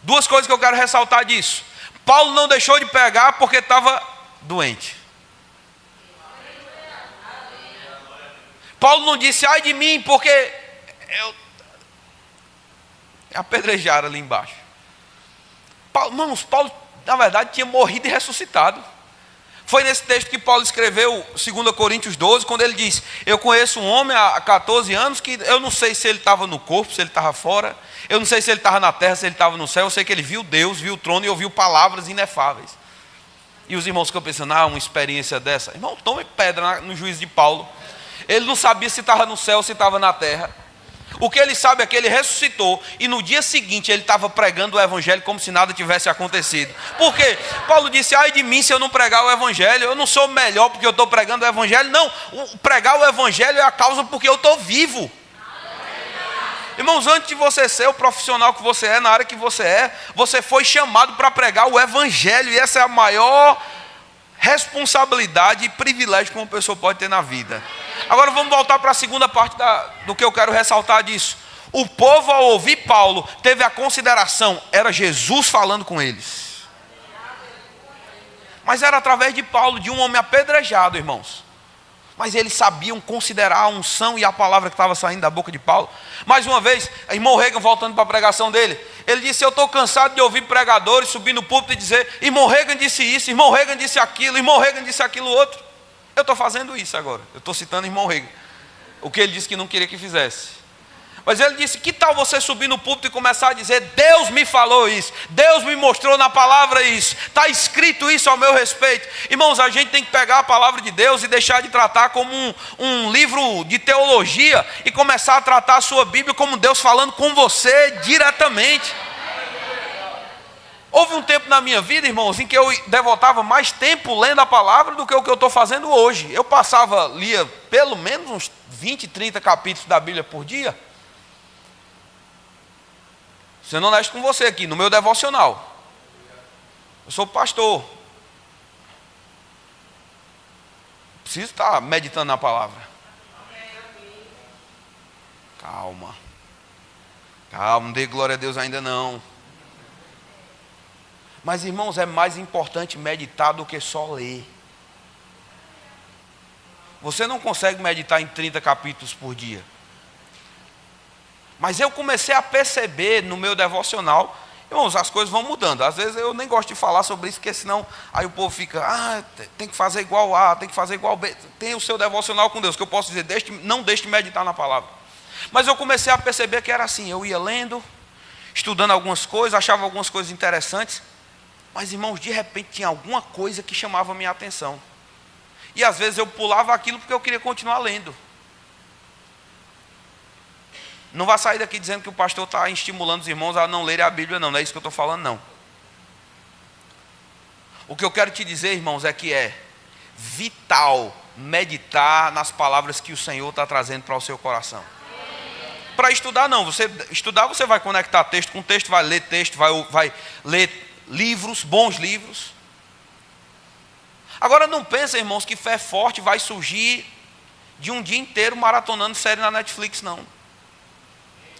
2 coisas que eu quero ressaltar disso. Paulo não deixou de pregar porque estava doente. Paulo não disse: ai de mim, porque eu apedrejaram ali embaixo. Paulo, na verdade, tinha morrido e ressuscitado. Foi nesse texto que Paulo escreveu 2 Coríntios 12, quando ele diz: eu conheço um homem há 14 anos que eu não sei se ele estava no corpo, se ele estava fora, eu não sei se ele estava na terra, se ele estava no céu, eu sei que ele viu Deus, viu o trono e ouviu palavras inefáveis. E os irmãos ficam pensando: uma experiência dessa. Irmão, tome pedra no juízo de Paulo. Ele não sabia se estava no céu ou se estava na terra. O que ele sabe é que ele ressuscitou e no dia seguinte ele estava pregando o evangelho como se nada tivesse acontecido. Por quê? Paulo disse: ai de mim se eu não pregar o evangelho, eu não sou melhor porque eu estou pregando o evangelho. Não, pregar o evangelho é a causa porque eu estou vivo. Irmãos, antes de você ser o profissional que você é, na área que você foi chamado para pregar o evangelho, e essa é a maior responsabilidade e privilégio que uma pessoa pode ter na vida. Agora vamos voltar para a segunda parte do que eu quero ressaltar disso. O povo, ao ouvir Paulo, teve a consideração, era Jesus falando com eles. Mas era através de Paulo, de um homem apedrejado, irmãos. Mas eles sabiam considerar a unção e a palavra que estava saindo da boca de Paulo. Mais uma vez, irmão Reagan, voltando para a pregação dele, ele disse: eu estou cansado de ouvir pregadores subir no púlpito e dizer: irmão Reagan disse isso, irmão Reagan disse aquilo, irmão Reagan disse aquilo outro. Eu estou fazendo isso agora, eu estou citando irmão Reagan, o que ele disse que não queria que fizesse. Mas ele disse, que tal você subir no púlpito e começar a dizer, Deus me falou isso, Deus me mostrou na palavra isso, está escrito isso ao meu respeito. Irmãos, a gente tem que pegar a palavra de Deus e deixar de tratar como um livro de teologia e começar a tratar a sua Bíblia como Deus falando com você diretamente. Houve um tempo na minha vida, irmãos, em que eu devotava mais tempo lendo a palavra do que o que eu estou fazendo hoje. Eu lia pelo menos uns 20, 30 capítulos da Bíblia por dia. Sendo honesto com você aqui, no meu devocional. Eu sou pastor. Preciso estar meditando na palavra. Calma. Calma, não dê glória a Deus ainda não. Mas, irmãos, é mais importante meditar do que só ler. Você não consegue meditar em 30 capítulos por dia. Mas eu comecei a perceber no meu devocional, irmãos, as coisas vão mudando. Às vezes eu nem gosto de falar sobre isso, porque senão aí o povo fica, tem que fazer igual A, tem que fazer igual B. Tem o seu devocional com Deus, que eu posso dizer, não deixe de meditar na palavra. Mas eu comecei a perceber que era assim, eu ia lendo, estudando algumas coisas, achava algumas coisas interessantes, mas, irmãos, de repente tinha alguma coisa que chamava a minha atenção. E às vezes eu pulava aquilo porque eu queria continuar lendo. Não vá sair daqui dizendo que o pastor está estimulando os irmãos a não lerem a Bíblia, não. Não é isso que eu estou falando, não. O que eu quero te dizer, irmãos, é que é vital meditar nas palavras que o Senhor está trazendo para o seu coração. Para estudar, não. Estudar, você vai conectar texto com texto, vai ler texto, vai ler livros, bons livros. Agora não pensa, irmãos, que fé forte vai surgir de um dia inteiro maratonando série na Netflix, não.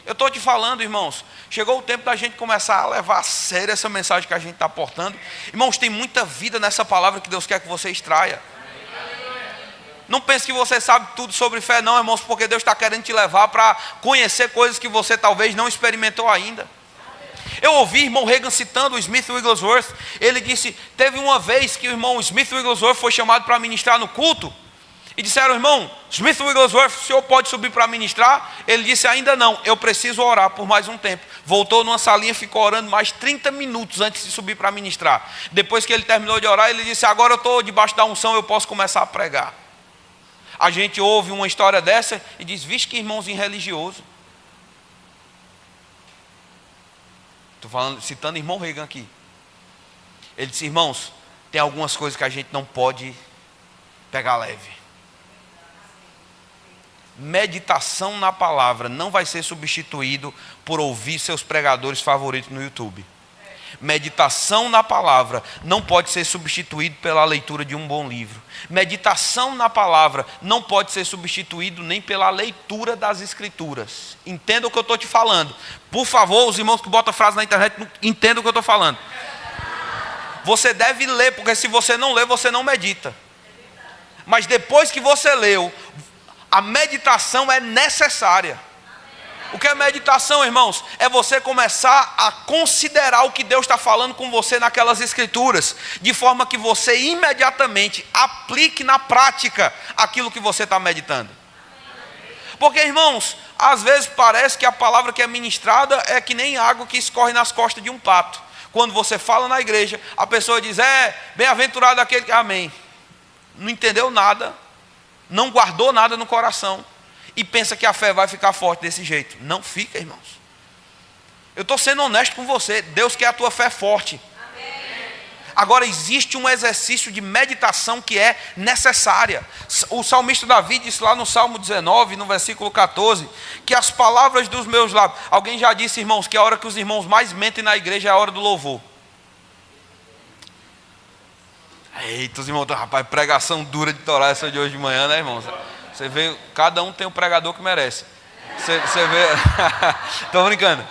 Eu estou te falando, irmãos, chegou o tempo da gente começar a levar a sério essa mensagem que a gente está portando. Irmãos, tem muita vida nessa palavra que Deus quer que você extraia. Não pense que você sabe tudo sobre fé, não, irmãos, porque Deus está querendo te levar para conhecer coisas que você talvez não experimentou ainda. Eu ouvi irmão Reagan citando o Smith Wigglesworth. Ele disse, teve uma vez que o irmão Smith Wigglesworth foi chamado para ministrar no culto. E disseram, irmão, Smith Wigglesworth, o senhor pode subir para ministrar? Ele disse, ainda não, eu preciso orar por mais um tempo. Voltou numa salinha, ficou orando mais 30 minutos antes de subir para ministrar. Depois que ele terminou de orar, ele disse, agora eu estou debaixo da unção, eu posso começar a pregar. A gente ouve uma história dessa e diz, vixe, que irmãozinho religioso. Estou citando irmão Reagan aqui. Ele disse, irmãos, tem algumas coisas que a gente não pode pegar leve. Meditação na palavra não vai ser substituído por ouvir seus pregadores favoritos no YouTube. Meditação na palavra não pode ser substituído pela leitura de um bom livro. Meditação na palavra não pode ser substituído nem pela leitura das escrituras. Entenda o que eu estou te falando. Por favor, os irmãos que botam frase na internet, entendam o que eu estou falando. Você deve ler, porque se você não lê, você não medita. Mas depois que você leu, a meditação é necessária. O que é meditação, irmãos? É você começar a considerar o que Deus está falando com você naquelas escrituras, de forma que você imediatamente aplique na prática aquilo que você está meditando. Porque, irmãos, às vezes parece que a palavra que é ministrada é que nem água que escorre nas costas de um pato. Quando você fala na igreja, a pessoa diz, bem-aventurado aquele que... Amém. Não entendeu nada. Não guardou nada no coração e pensa que a fé vai ficar forte desse jeito. Não fica, irmãos. Eu estou sendo honesto com você. Deus quer a tua fé forte. Amém. Agora existe um exercício de meditação que é necessária. O salmista Davi disse lá no Salmo 19, no versículo 14, que as palavras dos meus lábios... Alguém já disse, irmãos, que a hora que os irmãos mais mentem na igreja é a hora do louvor. Eita, os irmãos, rapaz, pregação dura de Torá essa de hoje de manhã, né, irmãos? Você vê, cada um tem um pregador que merece. Você vê, estou brincando.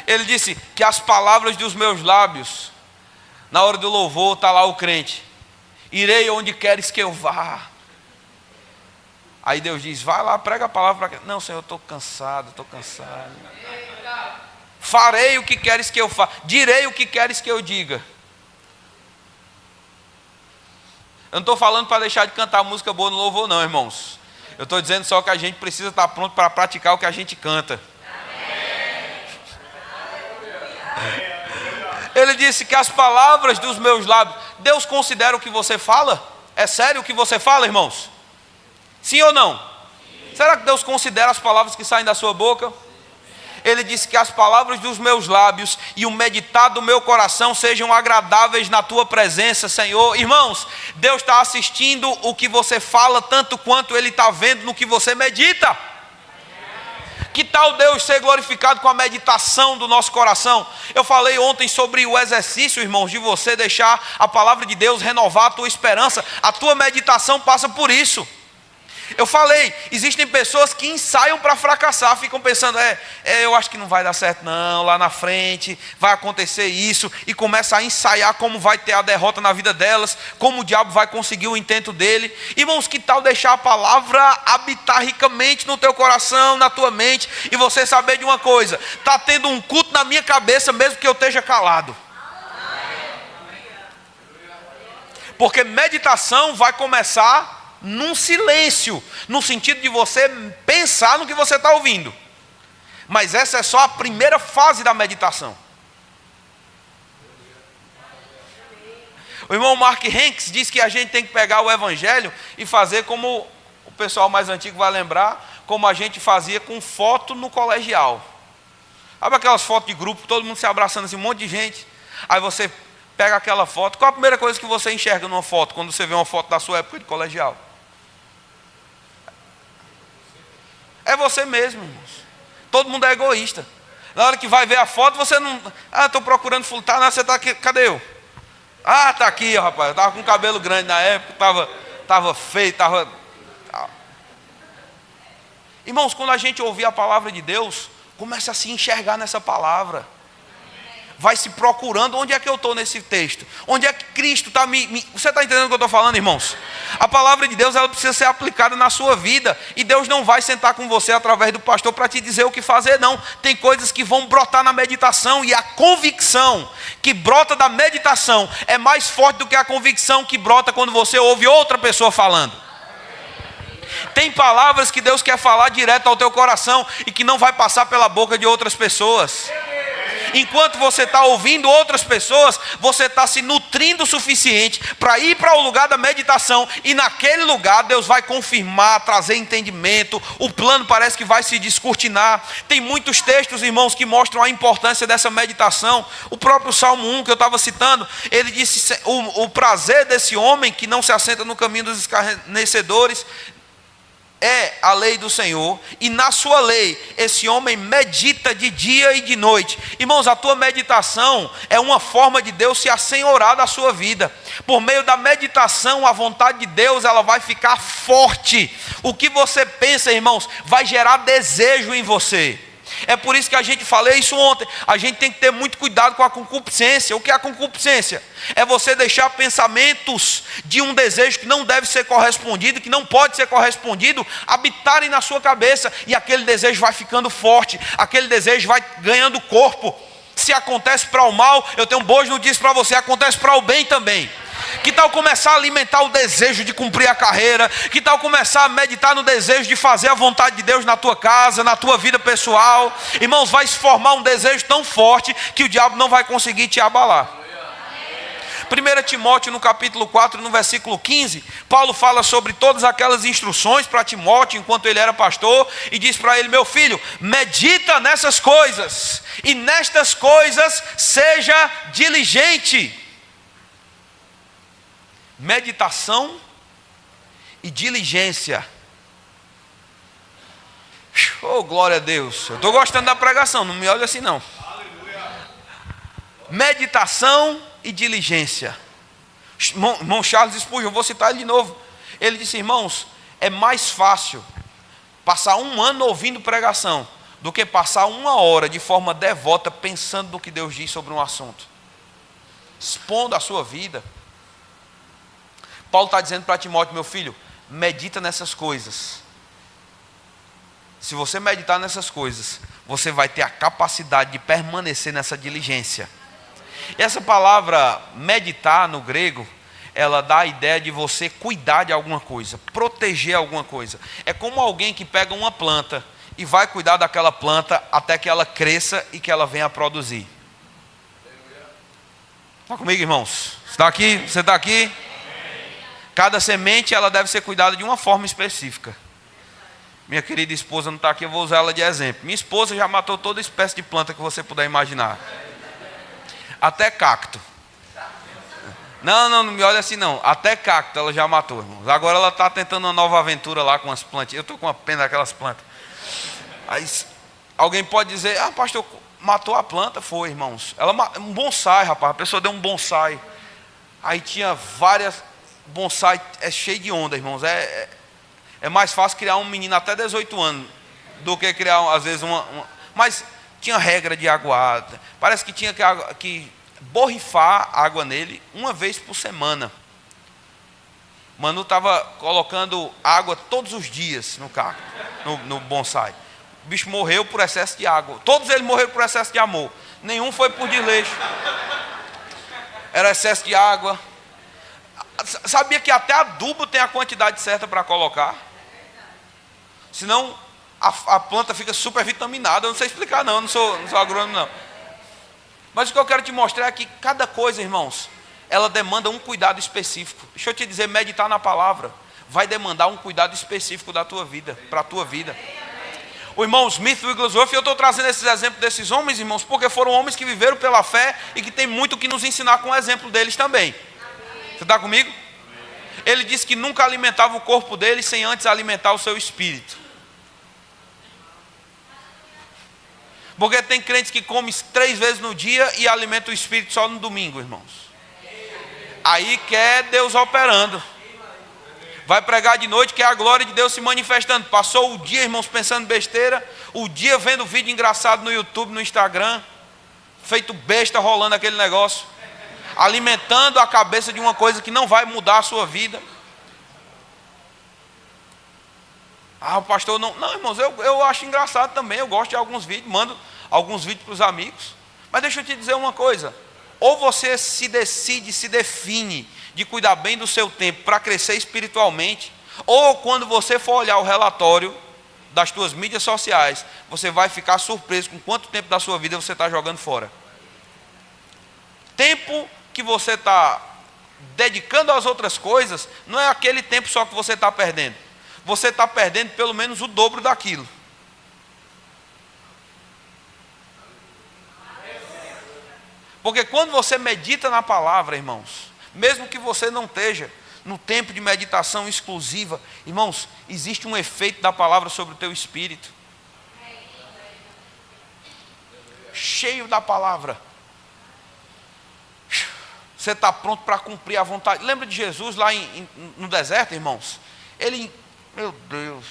Ele disse que as palavras dos meus lábios, na hora do louvor, está lá o crente. Irei onde queres que eu vá. Aí Deus diz, vai lá, prega a palavra para... Não, Senhor, eu estou cansado, Farei o que queres que eu faça, direi o que queres que eu diga. Eu não estou falando para deixar de cantar música boa no louvor, não, irmãos. Eu estou dizendo só que a gente precisa estar pronto para praticar o que a gente canta. Ele disse que as palavras dos meus lábios, Deus considera o que você fala? É sério o que você fala, irmãos? Sim ou não? Será que Deus considera as palavras que saem da sua boca? Ele disse que as palavras dos meus lábios e o meditar do meu coração sejam agradáveis na tua presença, Senhor. Irmãos, Deus está assistindo o que você fala tanto quanto Ele está vendo no que você medita. Que tal Deus ser glorificado com a meditação do nosso coração? Eu falei ontem sobre o exercício, irmãos, de você deixar a palavra de Deus renovar a tua esperança. A tua meditação passa por isso. Eu falei, existem pessoas que ensaiam para fracassar, ficam pensando, eu acho que não vai dar certo não, lá na frente vai acontecer isso, e começa a ensaiar como vai ter a derrota na vida delas, como o diabo vai conseguir o intento dele. Irmãos, que tal deixar a palavra habitar ricamente no teu coração, na tua mente, e você saber de uma coisa, está tendo um culto na minha cabeça mesmo que eu esteja calado. Porque meditação vai começar num silêncio, no sentido de você pensar no que você está ouvindo. Mas essa é só a primeira fase da meditação. O irmão Mark Hanks diz que a gente tem que pegar o evangelho e fazer como o pessoal mais antigo vai lembrar, como a gente fazia com foto no colegial. Sabe aquelas fotos de grupo, todo mundo se abraçando assim, um monte de gente. Aí você pega aquela foto. Qual a primeira coisa que você enxerga numa foto, quando você vê uma foto da sua época de colegial? É você mesmo, irmãos. Todo mundo é egoísta. Na hora que vai ver a foto, você não... estou procurando fultar, você está aqui, cadê eu? Está aqui, ó, rapaz. Eu estava com cabelo grande na época, estava feio, estava... Irmãos, quando a gente ouvir a palavra de Deus, comece a se enxergar nessa palavra. Vai se procurando, onde é que eu estou nesse texto? Onde é que Cristo está Você está entendendo o que eu estou falando, irmãos? A palavra de Deus, ela precisa ser aplicada na sua vida. E Deus não vai sentar com você através do pastor para te dizer o que fazer, não. Tem coisas que vão brotar na meditação. E a convicção que brota da meditação é mais forte do que a convicção que brota quando você ouve outra pessoa falando. Tem palavras que Deus quer falar direto ao teu coração e que não vai passar pela boca de outras pessoas. Enquanto você está ouvindo outras pessoas, você está se nutrindo o suficiente para ir para o lugar da meditação, e naquele lugar Deus vai confirmar, trazer entendimento, o plano parece que vai se descortinar. Tem muitos textos, irmãos, que mostram a importância dessa meditação. O próprio Salmo 1 que eu estava citando, ele disse, o prazer desse homem que não se assenta no caminho dos escarnecedores é a lei do Senhor, e na sua lei esse homem medita de dia e de noite. Irmãos, a tua meditação é uma forma de Deus se assenhorar da sua vida. Por meio da meditação, a vontade de Deus, ela vai ficar forte. O que você pensa, irmãos, vai gerar desejo em você. É por isso que a gente falei isso ontem. A gente tem que ter muito cuidado com a concupiscência. O que é a concupiscência? É você deixar pensamentos de um desejo que não deve ser correspondido, que não pode ser correspondido, habitarem na sua cabeça, e aquele desejo vai ficando forte, aquele desejo vai ganhando corpo. Se acontece para o mal, eu tenho boas notícias para você, acontece para o bem também. Que tal começar a alimentar o desejo de cumprir a carreira? Que tal começar a meditar no desejo de fazer a vontade de Deus na tua casa, na tua vida pessoal? Irmãos, vai se formar um desejo tão forte que o diabo não vai conseguir te abalar. 1 Timóteo no capítulo 4, no versículo 15, Paulo fala sobre todas aquelas instruções para Timóteo enquanto ele era pastor, e diz para ele: meu filho, medita nessas coisas, e nestas coisas seja diligente. Meditação e diligência. Oh, glória a Deus. Eu estou gostando da pregação, não me olhe assim não. Meditação e diligência. Irmão Charles Spurgeon, eu vou citar ele de novo. Ele disse: irmãos, é mais fácil passar um ano ouvindo pregação do que passar uma hora de forma devota pensando no que Deus diz sobre um assunto, expondo a sua vida. Paulo está dizendo para Timóteo: meu filho, medita nessas coisas. Se você meditar nessas coisas, você vai ter a capacidade de permanecer nessa diligência. E essa palavra meditar no grego ela dá a ideia de você cuidar de alguma coisa, proteger alguma coisa. É como alguém que pega uma planta e vai cuidar daquela planta até que ela cresça e que ela venha a produzir. Está comigo, irmãos? Está aqui? Você está aqui? Cada semente ela deve ser cuidada de uma forma específica. Minha querida esposa não está aqui, eu vou usar ela de exemplo. Minha esposa já matou toda espécie de planta que você puder imaginar. Até cacto. Não me olha assim não. Até cacto ela já matou, irmãos. Agora ela está tentando uma nova aventura lá com as plantas. Eu estou com uma pena daquelas plantas. Aí alguém pode dizer, pastor, matou a planta? Foi, irmãos. Um bonsai, rapaz. A pessoa deu um bonsai. Aí tinha várias bonsai, é cheio de onda, irmãos. É mais fácil criar um menino até 18 anos do que criar, às vezes, Mas tinha regra de aguada. Parece que tinha que borrifar água nele uma vez por semana. Manu estava colocando água todos os dias no cacto, no bonsai. O bicho morreu por excesso de água. Todos eles morreram por excesso de amor. Nenhum foi por desleixo. Era excesso de água. Sabia que até adubo tem a quantidade certa para colocar? Senão a planta fica super vitaminada. Eu não sei explicar não, não sou agrônomo não. Mas o que eu quero te mostrar é que cada coisa, irmãos, ela demanda um cuidado específico. Deixa eu te dizer, meditar na palavra vai demandar um cuidado específico da tua vida, para a tua vida. O irmão Smith Wigglesworth, eu estou trazendo esses exemplos desses homens, irmãos, porque foram homens que viveram pela fé e que tem muito que nos ensinar com o exemplo deles também. Você está comigo? Ele disse que nunca alimentava o corpo dele sem antes alimentar o seu espírito. Porque tem crentes que comem 3 vezes no dia e alimentam o espírito só no domingo, irmãos. Aí quer Deus operando. Vai pregar de noite, quer a glória de Deus se manifestando. Passou o dia, irmãos, pensando besteira. O dia vendo vídeo engraçado no YouTube, no Instagram. Feito besta rolando aquele negócio. Alimentando a cabeça de uma coisa que não vai mudar a sua vida. O pastor não, irmãos, eu acho engraçado também. Eu gosto de alguns vídeos, mando alguns vídeos para os amigos. Mas deixa eu te dizer uma coisa. Ou você se define de cuidar bem do seu tempo para crescer espiritualmente, ou quando você for olhar o relatório das suas mídias sociais, você vai ficar surpreso com quanto tempo da sua vida você está jogando fora. Tempo que você está dedicando às outras coisas, não é aquele tempo só que você está perdendo. Você está perdendo pelo menos o dobro daquilo. Porque quando você medita na palavra, irmãos, mesmo que você não esteja no tempo de meditação exclusiva, irmãos, existe um efeito da palavra sobre o teu espírito. Cheio da palavra. Você está pronto para cumprir a vontade. Lembra de Jesus lá no deserto, irmãos? Meu Deus,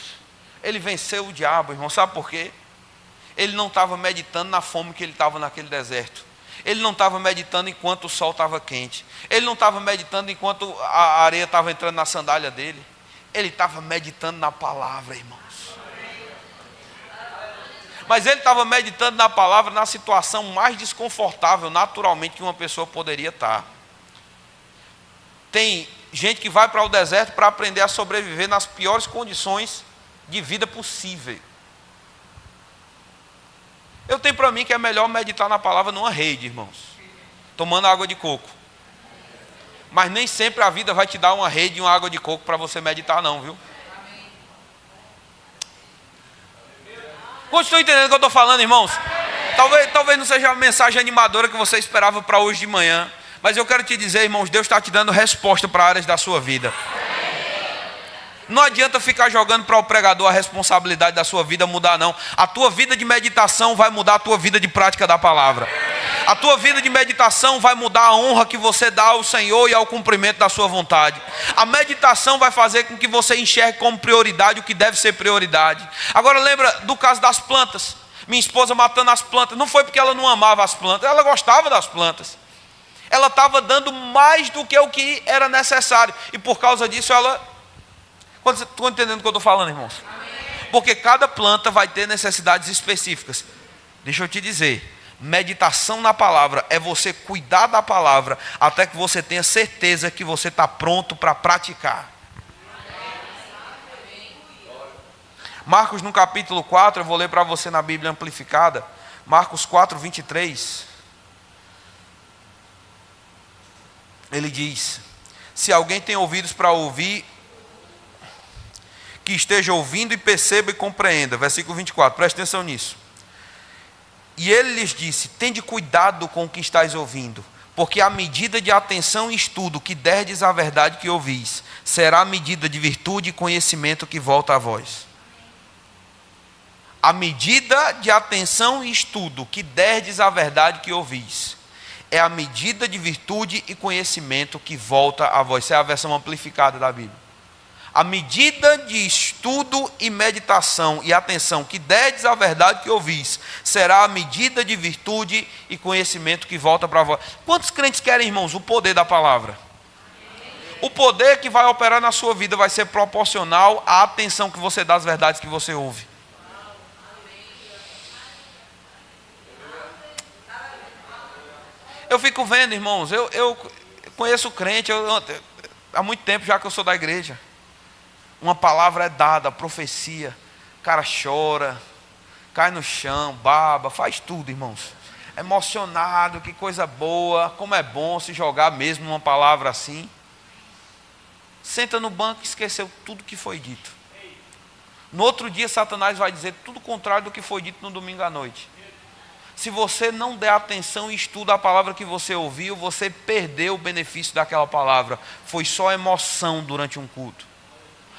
ele venceu o diabo, irmão. Sabe por quê? Ele não estava meditando na fome que ele estava naquele deserto. Ele não estava meditando enquanto o sol estava quente. Ele não estava meditando enquanto a areia estava entrando na sandália dele. Ele estava meditando na palavra, irmãos. Mas ele estava meditando na palavra na situação mais desconfortável, naturalmente, que uma pessoa poderia estar. Tem gente que vai para o deserto para aprender a sobreviver nas piores condições de vida possível. Eu tenho para mim que é melhor meditar na palavra numa rede, irmãos, tomando água de coco. Mas nem sempre a vida vai te dar uma rede e uma água de coco para você meditar não, viu? Vocês estão entendendo o que eu estou falando, irmãos? Talvez não seja a mensagem animadora que você esperava para hoje de manhã, mas eu quero te dizer, irmãos, Deus está te dando resposta para áreas da sua vida. Não adianta ficar jogando para o pregador a responsabilidade da sua vida mudar, não. A tua vida de meditação vai mudar a tua vida de prática da palavra. A tua vida de meditação vai mudar a honra que você dá ao Senhor e ao cumprimento da sua vontade. A meditação vai fazer com que você enxergue como prioridade o que deve ser prioridade. Agora lembra do caso das plantas. Minha esposa matando as plantas. Não foi porque ela não amava as plantas, ela gostava das plantas. Ela estava dando mais do que o que era necessário. E por causa disso ela... Estão entendendo o que eu estou falando, irmãos? Porque cada planta vai ter necessidades específicas. Deixa eu te dizer, Meditação na palavra é você cuidar da palavra até que você tenha certeza que você está pronto para praticar. Marcos no capítulo 4, eu vou ler para você na Bíblia amplificada. Marcos 4, 23. Ele diz: se alguém tem ouvidos para ouvir, que esteja ouvindo e perceba e compreenda. Versículo 24, preste atenção nisso. E ele lhes disse: tende cuidado com o que estáis ouvindo, porque a medida de atenção e estudo que derdes à verdade que ouvis, será a medida de virtude e conhecimento que volta a vós. A medida de atenção e estudo que derdes à verdade que ouvis, é a medida de virtude e conhecimento que volta a vós. Essa é a versão amplificada da Bíblia. A medida de estudo e meditação e atenção que derdes à verdade que ouvis, será a medida de virtude e conhecimento que volta para vós. Quantos crentes querem, irmãos, o poder da palavra? O poder que vai operar na sua vida vai ser proporcional à atenção que você dá às verdades que você ouve. Eu fico vendo, irmãos, eu conheço crente, há muito tempo já que eu sou da igreja. Uma palavra é dada, profecia, o cara chora, cai no chão, baba, faz tudo, irmãos. Emocionado, que coisa boa, como é bom se jogar mesmo numa palavra assim. Senta no banco e esqueceu tudo que foi dito. No outro dia, Satanás vai dizer tudo contrário do que foi dito no domingo à noite. Se você não der atenção e estuda a palavra que você ouviu, você perdeu o benefício daquela palavra. Foi só emoção durante um culto.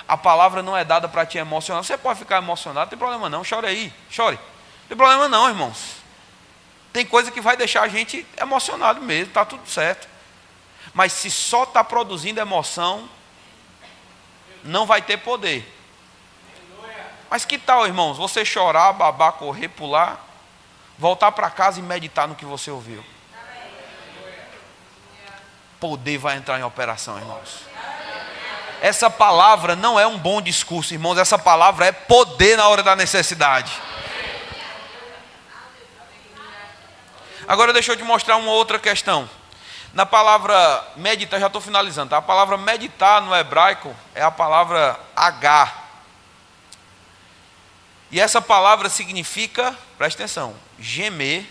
A palavra não é dada para te emocionar. Você pode ficar emocionado, não tem problema não, chore aí, chore. Não tem problema não, irmãos. Tem coisa que vai deixar a gente emocionado mesmo, está tudo certo. Mas se só está produzindo emoção, não vai ter poder. Mas que tal, irmãos, você chorar, babar, correr, pular, voltar para casa e meditar no que você ouviu? Poder vai entrar em operação, irmãos. Essa palavra não é um bom discurso, irmãos. Essa palavra é poder na hora da necessidade. Agora deixa eu te mostrar uma outra questão. Na palavra meditar, já estou finalizando, tá? A palavra meditar no hebraico é a palavra H. E essa palavra significa, preste atenção, gemer,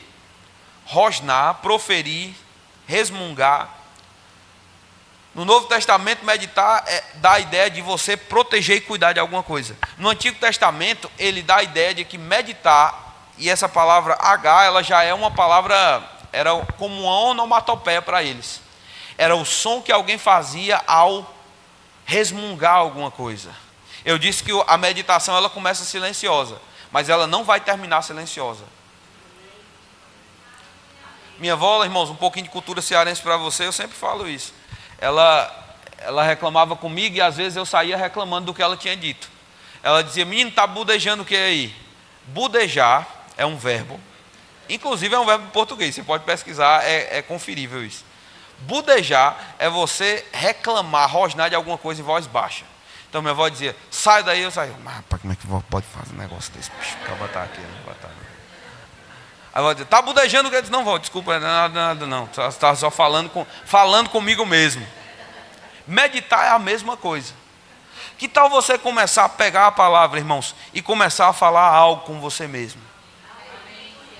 rosnar, proferir, resmungar. No Novo Testamento, meditar dá a ideia de você proteger e cuidar de alguma coisa. No Antigo Testamento, ele dá a ideia de que meditar, e essa palavra H, ela já é uma palavra, era como uma onomatopeia para eles. Era o som que alguém fazia ao resmungar alguma coisa. Eu disse que a meditação ela começa silenciosa, mas ela não vai terminar silenciosa. Minha avó, irmãos, um pouquinho de cultura cearense para você, eu sempre falo isso. Ela reclamava comigo e às vezes eu saía reclamando do que ela tinha dito. Ela dizia: menino, está budejando o que aí? Budejar é um verbo, inclusive é um verbo em português, você pode pesquisar, é conferível isso. Budejar é você reclamar, rosnar de alguma coisa em voz baixa. Então minha avó dizia: sai daí, eu saía. Mas rapaz, como é que pode fazer um negócio desse? Puxa, acaba tá aqui, não vai estar. Aí eu dizia: tá budejando o que? Eu disse: não, vó, desculpa, nada não. Estava só falando comigo mesmo. Meditar é a mesma coisa. Que tal você começar a pegar a palavra, irmãos, e começar a falar algo com você mesmo?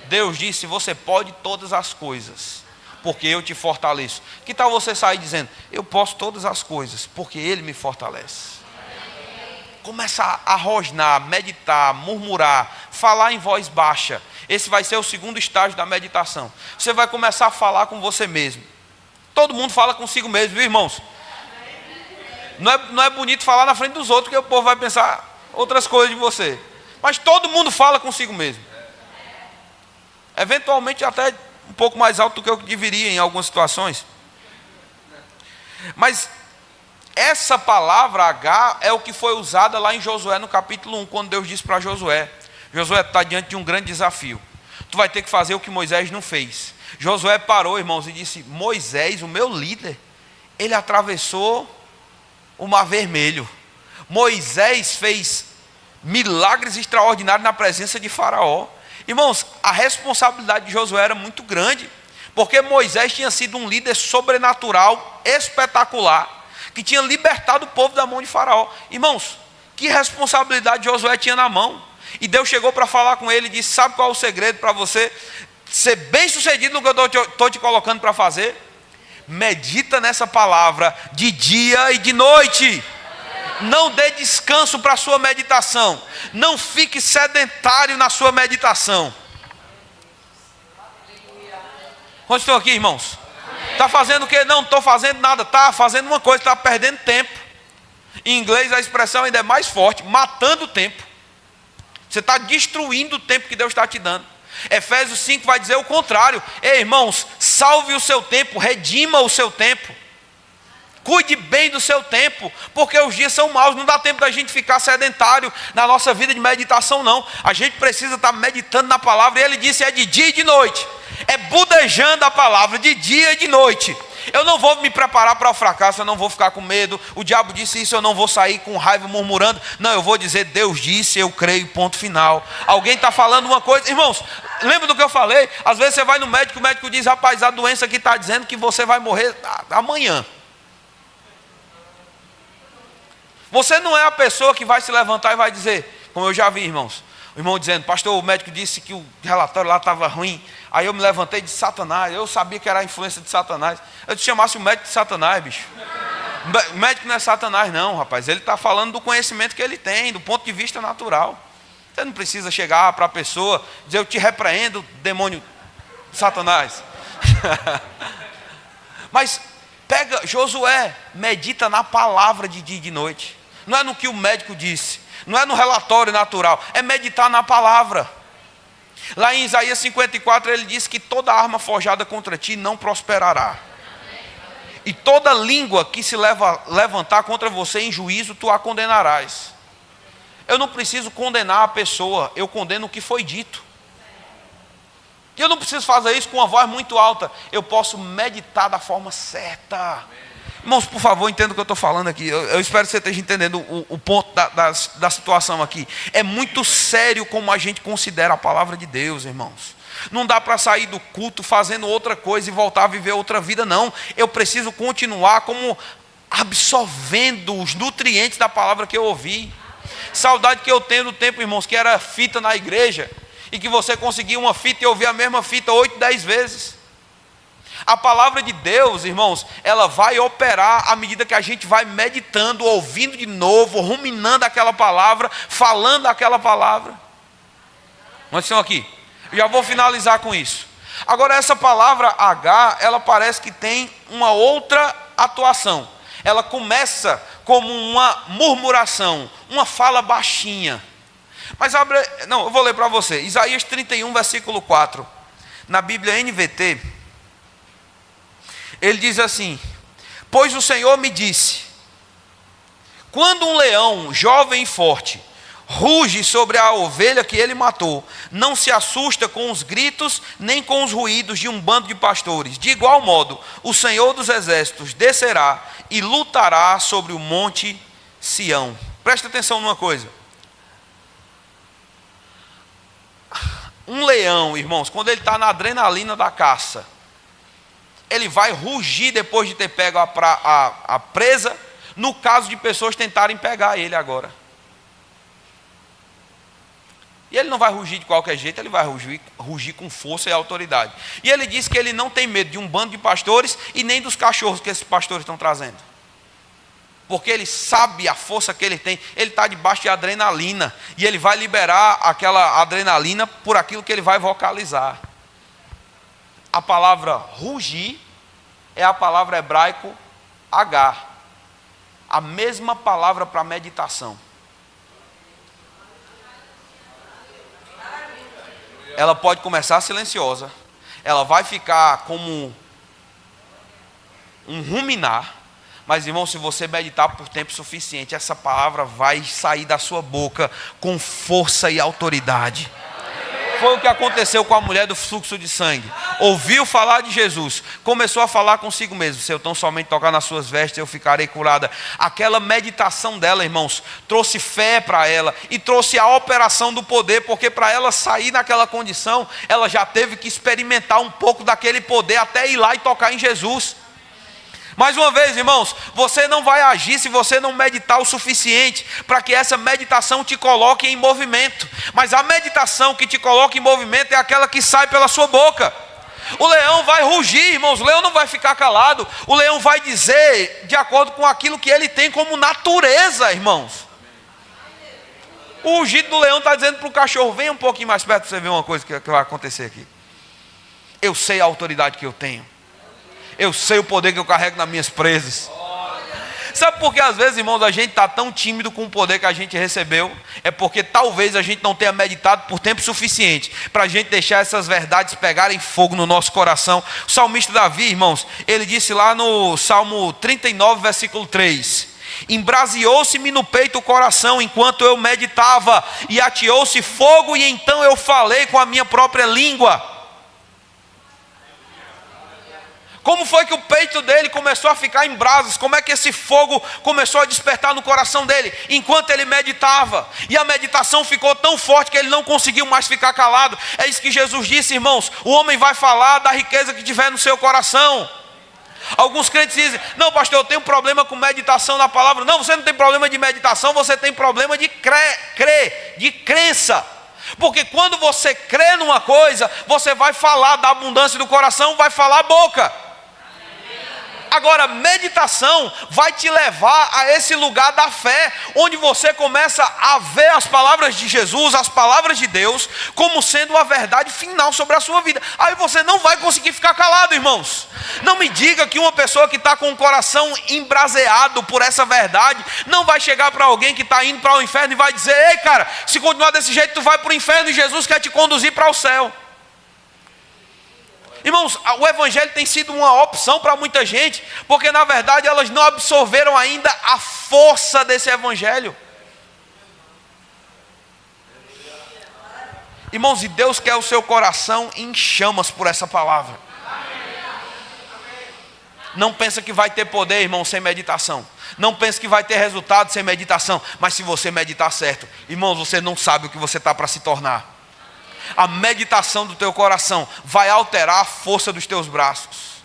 Deus disse: você pode todas as coisas, porque eu te fortaleço. Que tal você sair dizendo: eu posso todas as coisas, porque Ele me fortalece? Começa a rosnar, meditar, murmurar, falar em voz baixa. Esse vai ser o segundo estágio da meditação. Você vai começar a falar com você mesmo. Todo mundo fala consigo mesmo, viu, irmãos? Não é bonito falar na frente dos outros, porque o povo vai pensar outras coisas de você. Mas todo mundo fala consigo mesmo. Eventualmente até um pouco mais alto do que eu deveria em algumas situações. Mas essa palavra H é o que foi usada lá em Josué no capítulo 1, quando Deus disse para Josué: Josué, está diante de um grande desafio. Tu vai ter que fazer o que Moisés não fez. Josué parou, irmãos, e disse: Moisés, o meu líder, ele atravessou o Mar Vermelho. Moisés fez milagres extraordinários na presença de Faraó. Irmãos, a responsabilidade de Josué era muito grande, porque Moisés tinha sido um líder sobrenatural, espetacular, que tinha libertado o povo da mão de Faraó. Irmãos, que responsabilidade Josué tinha na mão. E Deus chegou para falar com ele e disse: sabe qual é o segredo para você ser bem sucedido no que eu estou te colocando para fazer? Medita nessa palavra de dia e de noite. Não dê descanso para a sua meditação. Não fique sedentário na sua meditação. Quantos estão aqui, irmãos? Está fazendo o quê? Não estou fazendo nada. Está fazendo uma coisa, está perdendo tempo. Em inglês a expressão ainda é mais forte: matando o tempo. Você está destruindo o tempo que Deus está te dando. Efésios 5 vai dizer o contrário. Ei, irmãos, salve o seu tempo, redima o seu tempo. Cuide bem do seu tempo, porque os dias são maus. Não dá tempo da gente ficar sedentário na nossa vida de meditação, não. A gente precisa estar meditando na palavra. E ele disse: é de dia e de noite. É budejando a palavra de dia e de noite. Eu não vou me preparar para o fracasso, eu não vou ficar com medo. O diabo disse isso, eu não vou sair com raiva murmurando. Não, eu vou dizer: Deus disse, eu creio, ponto final. Alguém está falando uma coisa. Irmãos, lembra do que eu falei? Às vezes você vai no médico, o médico diz: rapaz, a doença aqui está dizendo que você vai morrer amanhã. Você não é a pessoa que vai se levantar e vai dizer, como eu já vi, irmãos, o irmão dizendo: pastor, o médico disse que o relatório lá estava ruim. Aí eu me levantei de Satanás. Eu sabia que era a influência de Satanás. Eu te chamasse o médico de Satanás, bicho. O médico não é Satanás não, rapaz. Ele está falando do conhecimento que ele tem, do ponto de vista natural. Você não precisa chegar para a pessoa e dizer: eu te repreendo, demônio Satanás. Mas pega Josué, medita na palavra de dia e de noite. Não é no que o médico disse, não é no relatório natural, é meditar na palavra. Lá em Isaías 54 ele diz que toda arma forjada contra ti não prosperará. E toda língua que se levantar contra você em juízo, tu a condenarás. Eu não preciso condenar a pessoa, eu condeno o que foi dito. E eu não preciso fazer isso com uma voz muito alta. Eu posso meditar da forma certa. Irmãos, por favor, entenda o que eu estou falando aqui. Eu espero que você esteja entendendo o ponto da situação aqui. É muito sério como a gente considera a palavra de Deus, irmãos. Não dá para sair do culto fazendo outra coisa e voltar a viver outra vida, não. Eu preciso continuar como absorvendo os nutrientes da palavra que eu ouvi. Saudade que eu tenho do tempo, irmãos, que era fita na igreja, e que você conseguia uma fita e ouvir a mesma fita 8, 10 vezes. A palavra de Deus, irmãos, ela vai operar à medida que a gente vai meditando, ouvindo de novo, ruminando aquela palavra, falando aquela palavra. Nós estamos aqui. Eu já vou finalizar com isso. Agora, essa palavra H, ela parece que tem uma outra atuação. Ela começa como uma murmuração, uma fala baixinha. Mas eu vou ler para você. Isaías 31, versículo 4. Na Bíblia NVT, ele diz assim: pois o Senhor me disse: quando um leão jovem e forte ruge sobre a ovelha que ele matou, não se assusta com os gritos nem com os ruídos de um bando de pastores. De igual modo, o Senhor dos exércitos descerá e lutará sobre o monte Sião. Presta atenção numa coisa. Um leão, irmãos, quando ele está na adrenalina da caça, ele vai rugir depois de ter pego a presa, no caso de pessoas tentarem pegar ele agora. E ele não vai rugir de qualquer jeito, ele vai rugir com força e autoridade. E ele diz que ele não tem medo de um bando de pastores e nem dos cachorros que esses pastores estão trazendo. Porque ele sabe a força que ele tem, ele está debaixo de adrenalina, e ele vai liberar aquela adrenalina por aquilo que ele vai vocalizar. A palavra rugir é a palavra hebraico H, a mesma palavra para meditação. Ela pode começar silenciosa, ela vai ficar como um ruminar, mas irmão, se você meditar por tempo suficiente, essa palavra vai sair da sua boca com força e autoridade. Foi o que aconteceu com a mulher do fluxo de sangue. Ouviu falar de Jesus, começou a falar consigo mesmo: se eu tão somente tocar nas suas vestes, eu ficarei curada. Aquela meditação dela, irmãos, trouxe fé para ela e trouxe a operação do poder, porque para ela sair naquela condição, ela já teve que experimentar um pouco daquele poder até ir lá e tocar em Jesus. Mais uma vez, irmãos, você não vai agir se você não meditar o suficiente para que essa meditação te coloque em movimento. Mas a meditação que te coloca em movimento é aquela que sai pela sua boca. O leão vai rugir, irmãos, o leão não vai ficar calado. O leão vai dizer de acordo com aquilo que ele tem como natureza, irmãos. O rugido do leão está dizendo para o cachorro: vem um pouquinho mais perto para você ver uma coisa que vai acontecer aqui. Eu sei a autoridade que eu tenho. Eu sei o poder que eu carrego nas minhas presas. Sabe por que às vezes, irmãos, a gente está tão tímido com o poder que a gente recebeu? É porque talvez a gente não tenha meditado por tempo suficiente para a gente deixar essas verdades pegarem fogo no nosso coração. O salmista Davi, irmãos, ele disse lá no Salmo 39, versículo 3: embraseou-se-me no peito o coração enquanto eu meditava, e ateou-se fogo, e então eu falei com a minha própria língua. Como foi que o peito dele começou a ficar em brasas? Como é que esse fogo começou a despertar no coração dele? Enquanto ele meditava. E a meditação ficou tão forte que ele não conseguiu mais ficar calado. É isso que Jesus disse, irmãos: o homem vai falar da riqueza que tiver no seu coração. Alguns crentes dizem: não, pastor, eu tenho problema com meditação na palavra. Não, você não tem problema de meditação, você tem problema de de crença. Porque quando você crê numa coisa, você vai falar da abundância do coração, vai falar a boca. Agora, meditação vai te levar a esse lugar da fé, onde você começa a ver as palavras de Jesus, as palavras de Deus, como sendo a verdade final sobre a sua vida. Aí você não vai conseguir ficar calado, irmãos. Não me diga que uma pessoa que está com o coração embraseado por essa verdade não vai chegar para alguém que está indo para o inferno e vai dizer: ei, cara, se continuar desse jeito tu vai para o inferno e Jesus quer te conduzir para o céu. Irmãos, o evangelho tem sido uma opção para muita gente, porque na verdade elas não absorveram ainda a força desse evangelho. Irmãos, e Deus quer o seu coração em chamas por essa palavra. Não pensa que vai ter poder, irmão, sem meditação. Não pensa que vai ter resultado sem meditação. Mas se você meditar certo, irmãos, você não sabe o que você está para se tornar. A meditação do teu coração vai alterar a força dos teus braços.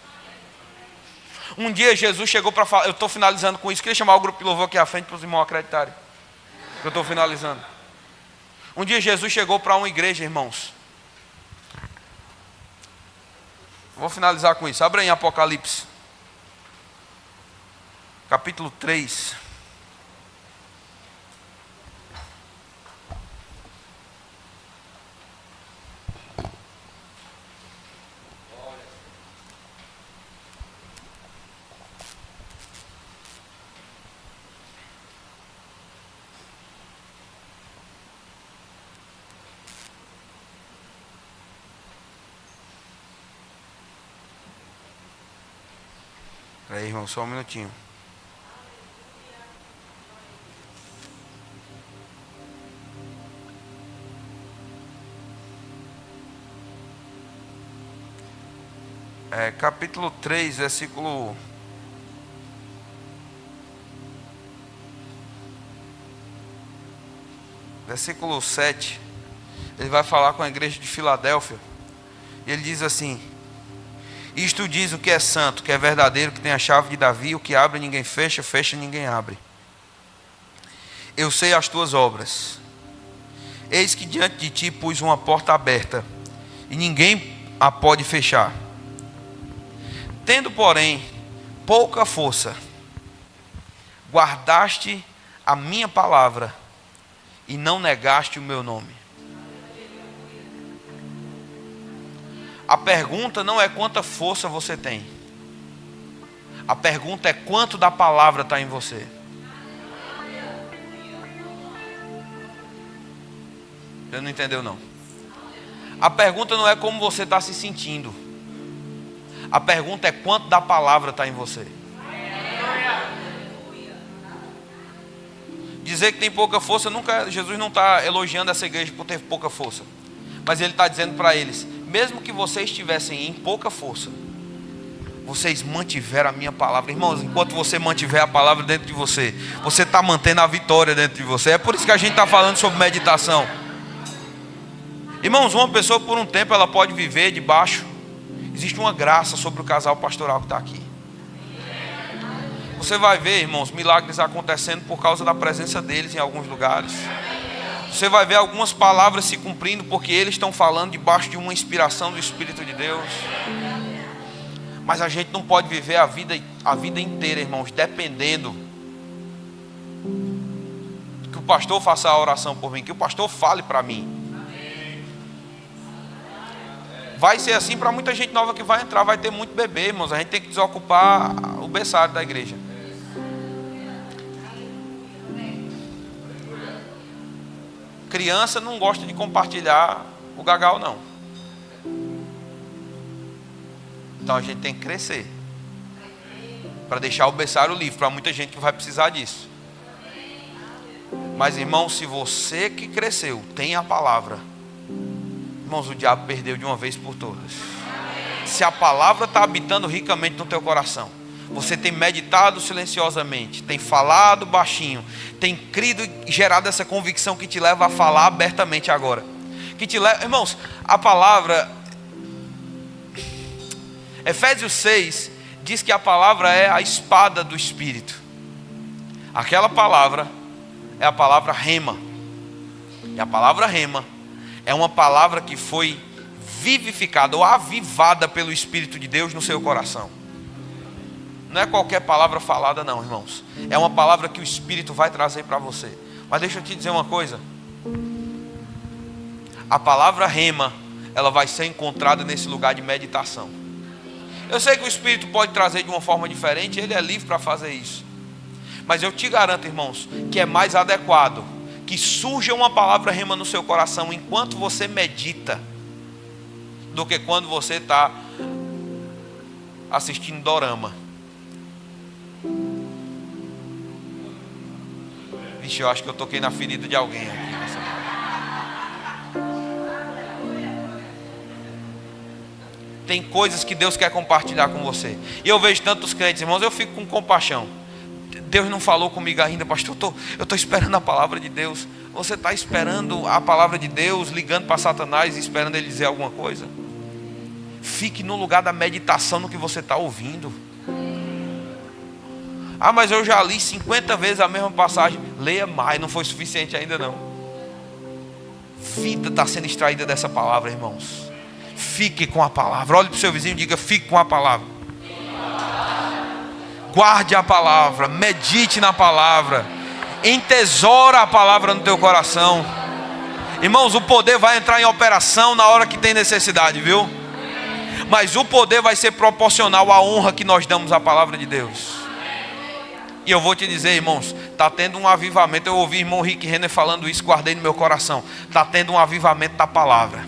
Um dia Jesus chegou para falar, eu estou finalizando com isso, queria chamar o grupo de louvor aqui à frente para os irmãos acreditarem. Eu estou finalizando. Um dia Jesus chegou para uma igreja, irmãos. Vou finalizar com isso. Abra em Apocalipse, capítulo 3. Aí, irmão, só um minutinho. Capítulo 3, versículo 7. Ele vai falar com a igreja de Filadélfia. E ele diz assim: isto diz o que é santo, que é verdadeiro, que tem a chave de Davi, o que abre ninguém fecha, fecha ninguém abre. Eu sei as tuas obras. Eis que diante de ti pus uma porta aberta, e ninguém a pode fechar. Tendo, porém, pouca força, guardaste a minha palavra, e não negaste o meu nome. A pergunta não é quanta força você tem. A pergunta é quanto da palavra está em você. Você não entendeu, não? A pergunta não é como você está se sentindo. A pergunta é quanto da palavra está em você. Dizer que tem pouca força, Jesus não está elogiando essa igreja por ter pouca força. Mas ele está dizendo para eles: mesmo que vocês estivessem em pouca força, vocês mantiveram a minha palavra. Irmãos, enquanto você mantiver a palavra dentro de você, você está mantendo a vitória dentro de você. É por isso que a gente está falando sobre meditação. Irmãos, uma pessoa por um tempo ela pode viver debaixo. Existe uma graça sobre o casal pastoral que está aqui. Você vai ver, irmãos, milagres acontecendo por causa da presença deles em alguns lugares. Você vai ver algumas palavras se cumprindo porque eles estão falando debaixo de uma inspiração do Espírito de Deus. Mas a gente não pode viver a vida inteira, irmãos, dependendo que o pastor faça a oração por mim, que o pastor fale para mim. Vai ser assim para muita gente nova que vai entrar, vai ter muito bebê, irmãos. A gente tem que desocupar o berçário da igreja. Criança não gosta de compartilhar o gagal, não. Então a gente tem que crescer para deixar o berçário livre para muita gente que vai precisar disso. Mas, irmão, se você que cresceu tem a palavra, irmãos, o diabo perdeu de uma vez por todas. Se a palavra está habitando ricamente no teu coração, você tem meditado silenciosamente, tem falado baixinho, tem crido e gerado essa convicção que te leva a falar abertamente agora. Que te leva, irmãos, a palavra, Efésios 6 diz que a palavra é a espada do Espírito. Aquela palavra é a palavra rema. E a palavra rema é uma palavra que foi vivificada ou avivada pelo Espírito de Deus no seu coração. Não é qualquer palavra falada não, irmãos. É uma palavra que o Espírito vai trazer para você. Mas deixa eu te dizer uma coisa. A palavra rema, ela vai ser encontrada nesse lugar de meditação. Eu sei que o Espírito pode trazer de uma forma diferente, ele é livre para fazer isso. Mas eu te garanto, irmãos, que é mais adequado que surja uma palavra rema no seu coração enquanto você medita, do que quando você está assistindo dorama. Vixe, eu acho que eu toquei na ferida de alguém aqui. Tem coisas que Deus quer compartilhar com você. E eu vejo tantos crentes, irmãos, eu fico com compaixão. Deus não falou comigo ainda, pastor. Eu estou esperando a palavra de Deus. Você está esperando a palavra de Deus, ligando para Satanás e esperando ele dizer alguma coisa? Fique no lugar da meditação no que você está ouvindo. Ah, mas eu já li 50 vezes a mesma passagem. Leia mais, não foi suficiente ainda não. Vida está sendo extraída dessa palavra, irmãos. Fique com a palavra. Olhe para o seu vizinho e diga: fique com a palavra. Guarde a palavra, medite na palavra, entesoura a palavra no teu coração. Irmãos, o poder vai entrar em operação na hora que tem necessidade, viu? Mas o poder vai ser proporcional à honra que nós damos à palavra de Deus. E eu vou te dizer, irmãos, está tendo um avivamento. Eu ouvi irmão Rick Renner falando isso, guardei no meu coração. Está tendo um avivamento da palavra.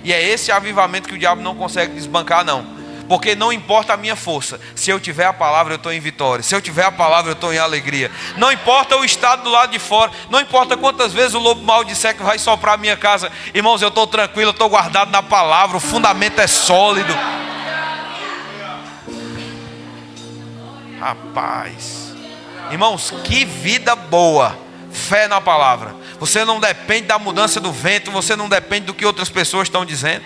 E é esse avivamento que o diabo não consegue desbancar, não. Porque não importa a minha força. Se eu tiver a palavra, eu estou em vitória. Se eu tiver a palavra, eu estou em alegria. Não importa o estado do lado de fora. Não importa quantas vezes o lobo mau disser que vai soprar a minha casa. Irmãos, eu estou tranquilo, eu estou guardado na palavra. O fundamento é sólido. Rapaz, irmãos, que vida boa. Fé na palavra. Você não depende da mudança do vento. Você não depende do que outras pessoas estão dizendo.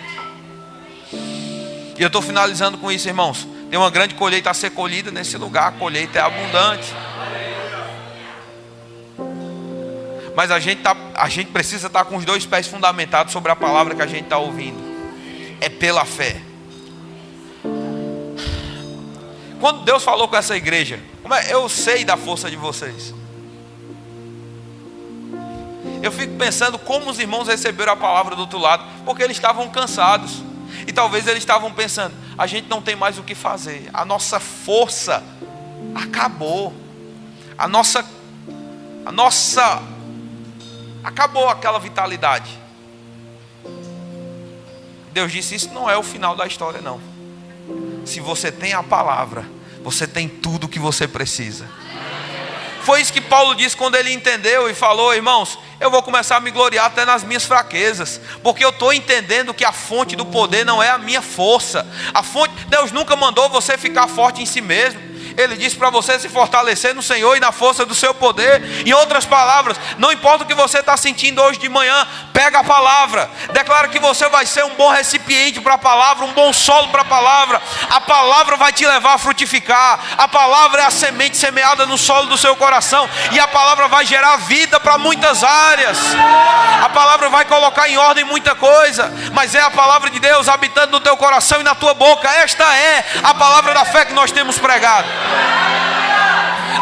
E eu estou finalizando com isso, irmãos. Tem uma grande colheita a ser colhida nesse lugar. A colheita é abundante. Mas a gente precisa estar com os dois pés fundamentados sobre a palavra que a gente está ouvindo. É pela fé. Quando Deus falou com essa igreja, eu sei da força de vocês. Eu fico pensando como os irmãos receberam a palavra do outro lado. Porque eles estavam cansados. E talvez eles estavam pensando: a gente não tem mais o que fazer. A nossa força acabou. A nossa acabou aquela vitalidade. Deus disse: isso não é o final da história, não. Se você tem a palavra, você tem tudo o que você precisa. Foi isso que Paulo disse quando ele entendeu e falou: irmãos, eu vou começar a me gloriar até nas minhas fraquezas, porque eu estou entendendo que a fonte do poder não é a minha força. Deus nunca mandou você ficar forte em si mesmo. Ele disse para você se fortalecer no Senhor e na força do seu poder. Em outras palavras, não importa o que você está sentindo hoje de manhã, pega a palavra, declara que você vai ser um bom recipiente para a palavra, um bom solo para a palavra. A palavra vai te levar a frutificar. A palavra é a semente semeada no solo do seu coração, e a palavra vai gerar vida para muitas áreas. A palavra vai colocar em ordem muita coisa, mas é a palavra de Deus habitando no teu coração e na tua boca. Esta é a palavra da fé que nós temos pregado.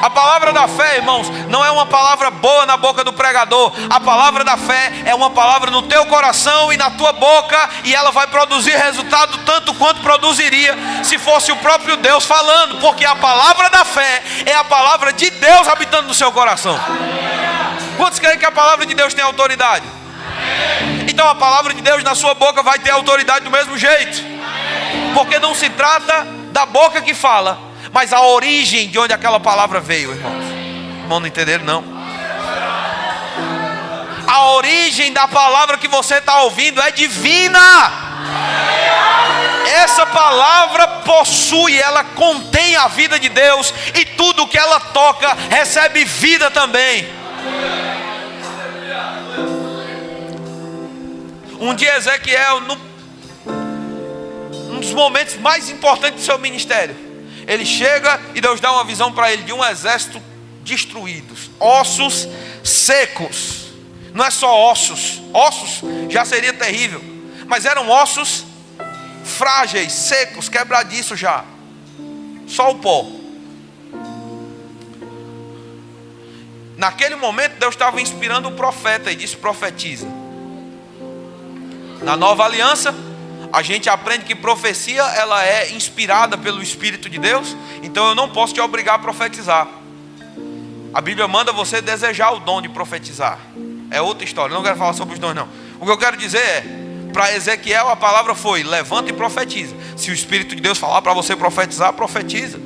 A palavra da fé, irmãos, não é uma palavra boa na boca do pregador. A palavra da fé é uma palavra no teu coração e na tua boca, e ela vai produzir resultado tanto quanto produziria se fosse o próprio Deus falando, porque a palavra da fé é a palavra de Deus habitando no seu coração. Quantos creem que a palavra de Deus tem autoridade? Então a palavra de Deus na sua boca vai ter autoridade do mesmo jeito, porque não se trata da boca que fala, mas a origem de onde aquela palavra veio, irmãos. Irmão, não entenderam não? A origem da palavra que você está ouvindo é divina. Essa palavra possui, ela contém a vida de Deus, e tudo que ela toca recebe vida também. Um dia Ezequiel, num dos momentos mais importantes do seu ministério, ele chega e Deus dá uma visão para ele de um exército destruídos, ossos secos. Não é só ossos já seria terrível, mas eram ossos frágeis, secos, quebradiços já, só o pó. Naquele momento Deus estava inspirando o profeta e disse: profetiza. Na nova aliança a gente aprende que profecia, ela é inspirada pelo Espírito de Deus. Então eu não posso te obrigar a profetizar. A Bíblia manda você desejar o dom de profetizar. É outra história, não quero falar sobre os dons não. O que eu quero dizer é, para Ezequiel a palavra foi: levanta e profetiza. Se o Espírito de Deus falar para você profetizar, profetiza.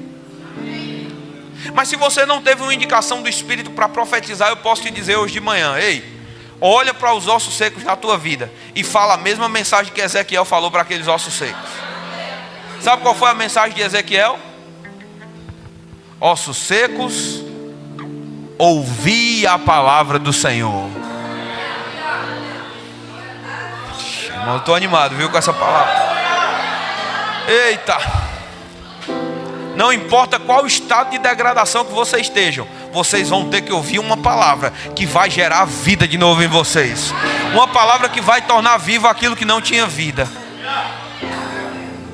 Mas se você não teve uma indicação do Espírito para profetizar, eu posso te dizer hoje de manhã: ei, olha para os ossos secos da tua vida e fala a mesma mensagem que Ezequiel falou para aqueles ossos secos. Sabe qual foi a mensagem de Ezequiel? Ossos secos, ouvi a palavra do Senhor. Eu estou animado, viu, com essa palavra. Eita! Não importa qual estado de degradação que vocês estejam, vocês vão ter que ouvir uma palavra que vai gerar vida de novo em vocês. Uma palavra que vai tornar vivo aquilo que não tinha vida.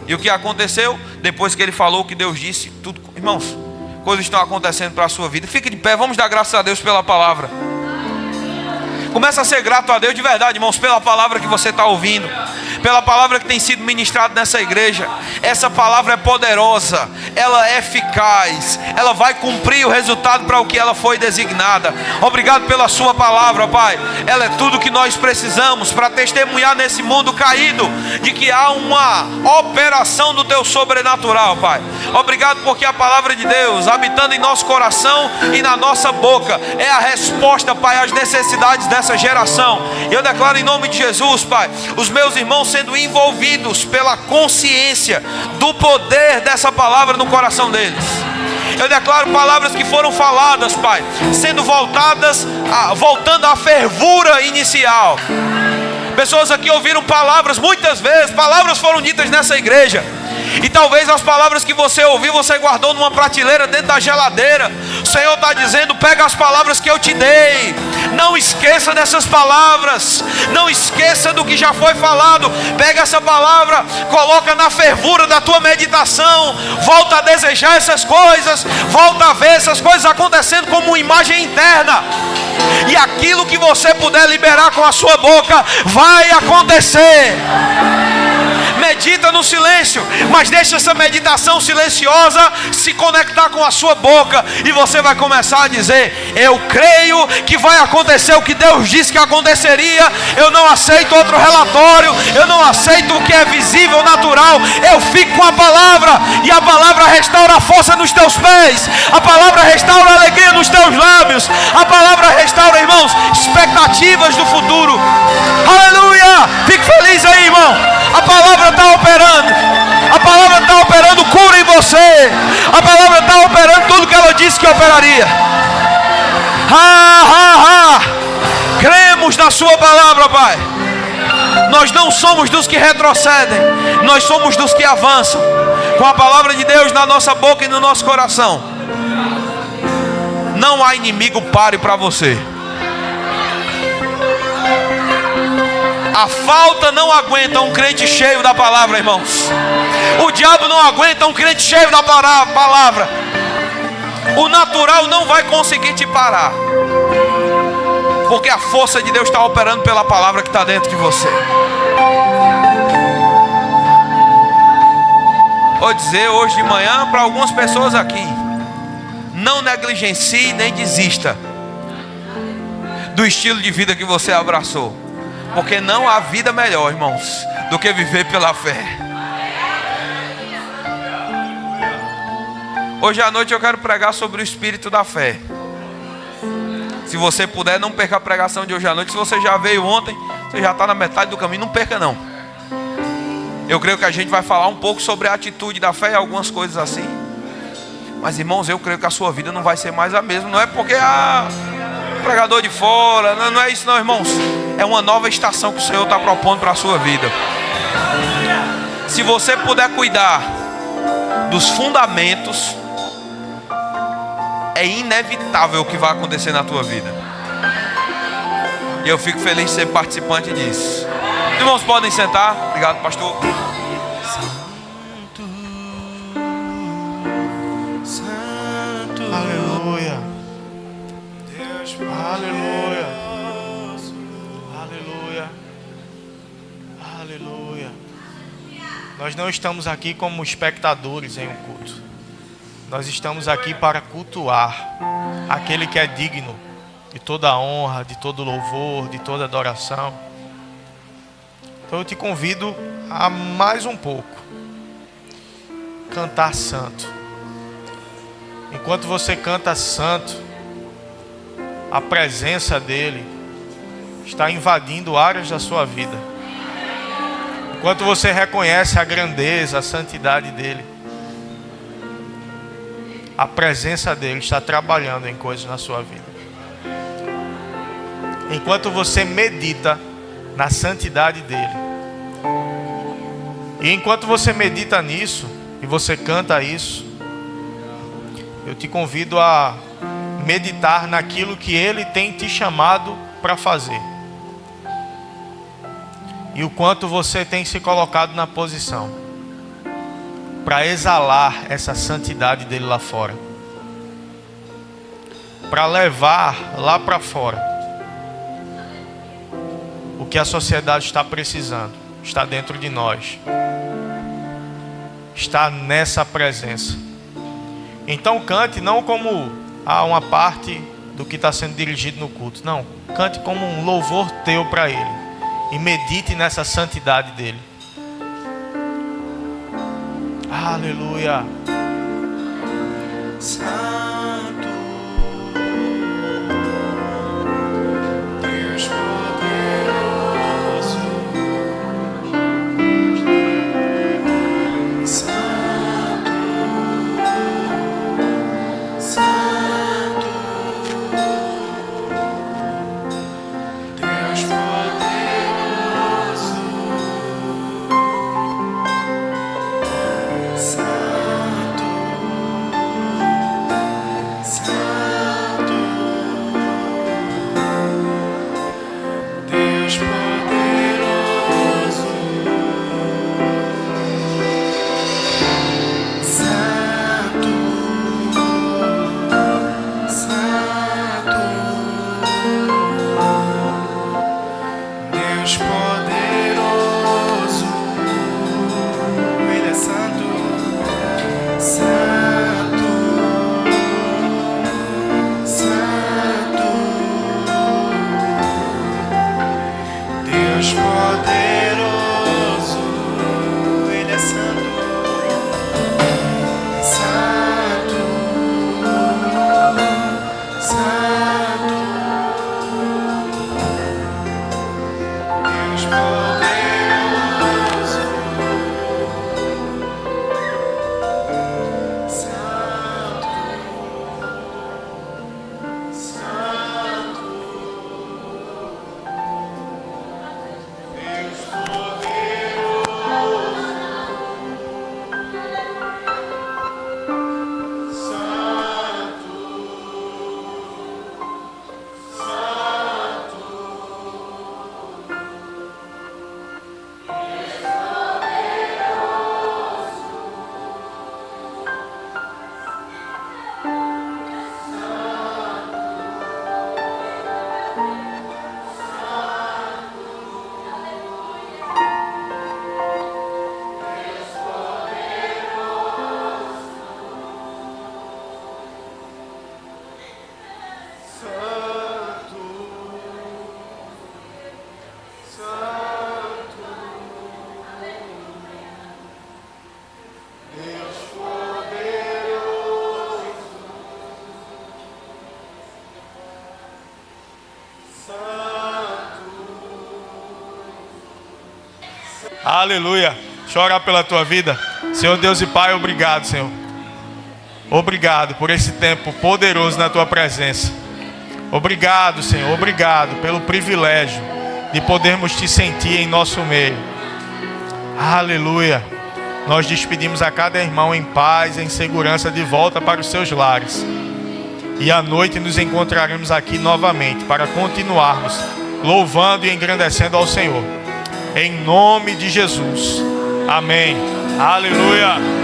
E o que aconteceu? Depois que ele falou o que Deus disse, tudo, irmãos, coisas estão acontecendo para a sua vida. Fique de pé, vamos dar graças a Deus pela palavra. Começa a ser grato a Deus de verdade, irmãos, pela palavra que você está ouvindo, pela palavra que tem sido ministrada nessa igreja. Essa palavra é poderosa, ela é eficaz, ela vai cumprir o resultado para o que ela foi designada. Obrigado pela sua palavra, Pai. Ela é tudo que nós precisamos para testemunhar nesse mundo caído de que há uma operação do teu sobrenatural, Pai. Obrigado porque a palavra de Deus habitando em nosso coração e na nossa boca é a resposta, Pai, às necessidades dessa geração. Eu declaro em nome de Jesus, Pai, os meus irmãos sendo envolvidos pela consciência do poder dessa palavra no coração deles. Eu declaro palavras que foram faladas, Pai, sendo voltando à fervura inicial. Pessoas aqui ouviram palavras, muitas vezes palavras foram ditas nessa igreja, e talvez as palavras que você ouviu, você guardou numa prateleira dentro da geladeira. O Senhor está dizendo: pega as palavras que eu te dei, não esqueça dessas palavras, não esqueça do que já foi falado. Pega essa palavra, coloca na fervura da tua meditação, volta a desejar essas coisas, volta a ver essas coisas acontecendo como uma imagem interna, e aquilo que você puder liberar com a sua boca vai acontecer. medita no silêncio, mas deixa essa meditação silenciosa se conectar com a sua boca, e você vai começar a dizer: eu creio que vai acontecer o que Deus disse que aconteceria. Eu não aceito outro relatório, eu não aceito o que é visível, natural. Eu fico com a palavra, e a palavra restaura a força nos teus pés, a palavra restaura a alegria nos teus lábios, a palavra restaura, irmãos, expectativas do futuro. Aleluia! Fique feliz aí, irmão. A palavra está operando. A palavra está operando cura em você. A palavra está operando tudo que ela disse que operaria. Cremos na sua palavra, Pai. Nós não somos dos que retrocedem, nós somos dos que avançam, com a palavra de Deus na nossa boca e no nosso coração. Não há inimigo pare para você. A falta não aguenta um crente cheio da palavra, irmãos. O diabo não aguenta um crente cheio da palavra. O natural não vai conseguir te parar, porque a força de Deus está operando pela palavra que está dentro de você. Vou dizer hoje de manhã para algumas pessoas aqui: não negligencie nem desista do estilo de vida que você abraçou, porque não há vida melhor, irmãos, do que viver pela fé. Hoje à noite eu quero pregar sobre o espírito da fé. Se você puder, não perca a pregação de hoje à noite. Se você já veio ontem, você já está na metade do caminho, não perca não. Eu creio que a gente vai falar um pouco sobre a atitude da fé e algumas coisas assim. Mas, irmãos, eu creio que a sua vida não vai ser mais a mesma. Não é porque pregador de fora, não é isso não, irmãos. É uma nova estação que o Senhor está propondo para a sua vida. Se você puder cuidar dos fundamentos, é inevitável o que vai acontecer na tua vida. E eu fico feliz de ser participante disso. Os irmãos podem sentar. Obrigado, pastor. Santo, Santo, aleluia, Deus, aleluia, aleluia, aleluia. Nós não estamos aqui como espectadores em um culto. Nós estamos aqui para cultuar aquele que é digno de toda a honra, de todo louvor, de toda adoração. Então eu te convido a mais um pouco cantar santo. Enquanto você canta santo, a presença dele está invadindo áreas da sua vida. Enquanto você reconhece a grandeza, a santidade dele, a presença dele está trabalhando em coisas na sua vida. Enquanto você medita na santidade dele, e enquanto você medita nisso e você canta isso, eu te convido a meditar naquilo que ele tem te chamado para fazer, e o quanto você tem se colocado na posição para exalar essa santidade dele lá fora, para levar lá para fora o que a sociedade está precisando. Está dentro de nós, está nessa presença. Então cante não como uma parte do que está sendo dirigido no culto, não, cante como um louvor teu para ele, e medite nessa santidade dele. Aleluia. Santo, Deus poderoso, Santo, Santo, Deus poderoso, Santo, Aleluia. Deixa eu orar pela tua vida. Senhor Deus e Pai, obrigado, Senhor. Obrigado por esse tempo poderoso na tua presença. Obrigado, Senhor. Obrigado pelo privilégio de podermos te sentir em nosso meio. Aleluia. Nós despedimos a cada irmão em paz, em segurança, de volta para os seus lares. E à noite nos encontraremos aqui novamente para continuarmos louvando e engrandecendo ao Senhor. Em nome de Jesus. Amém. Aleluia.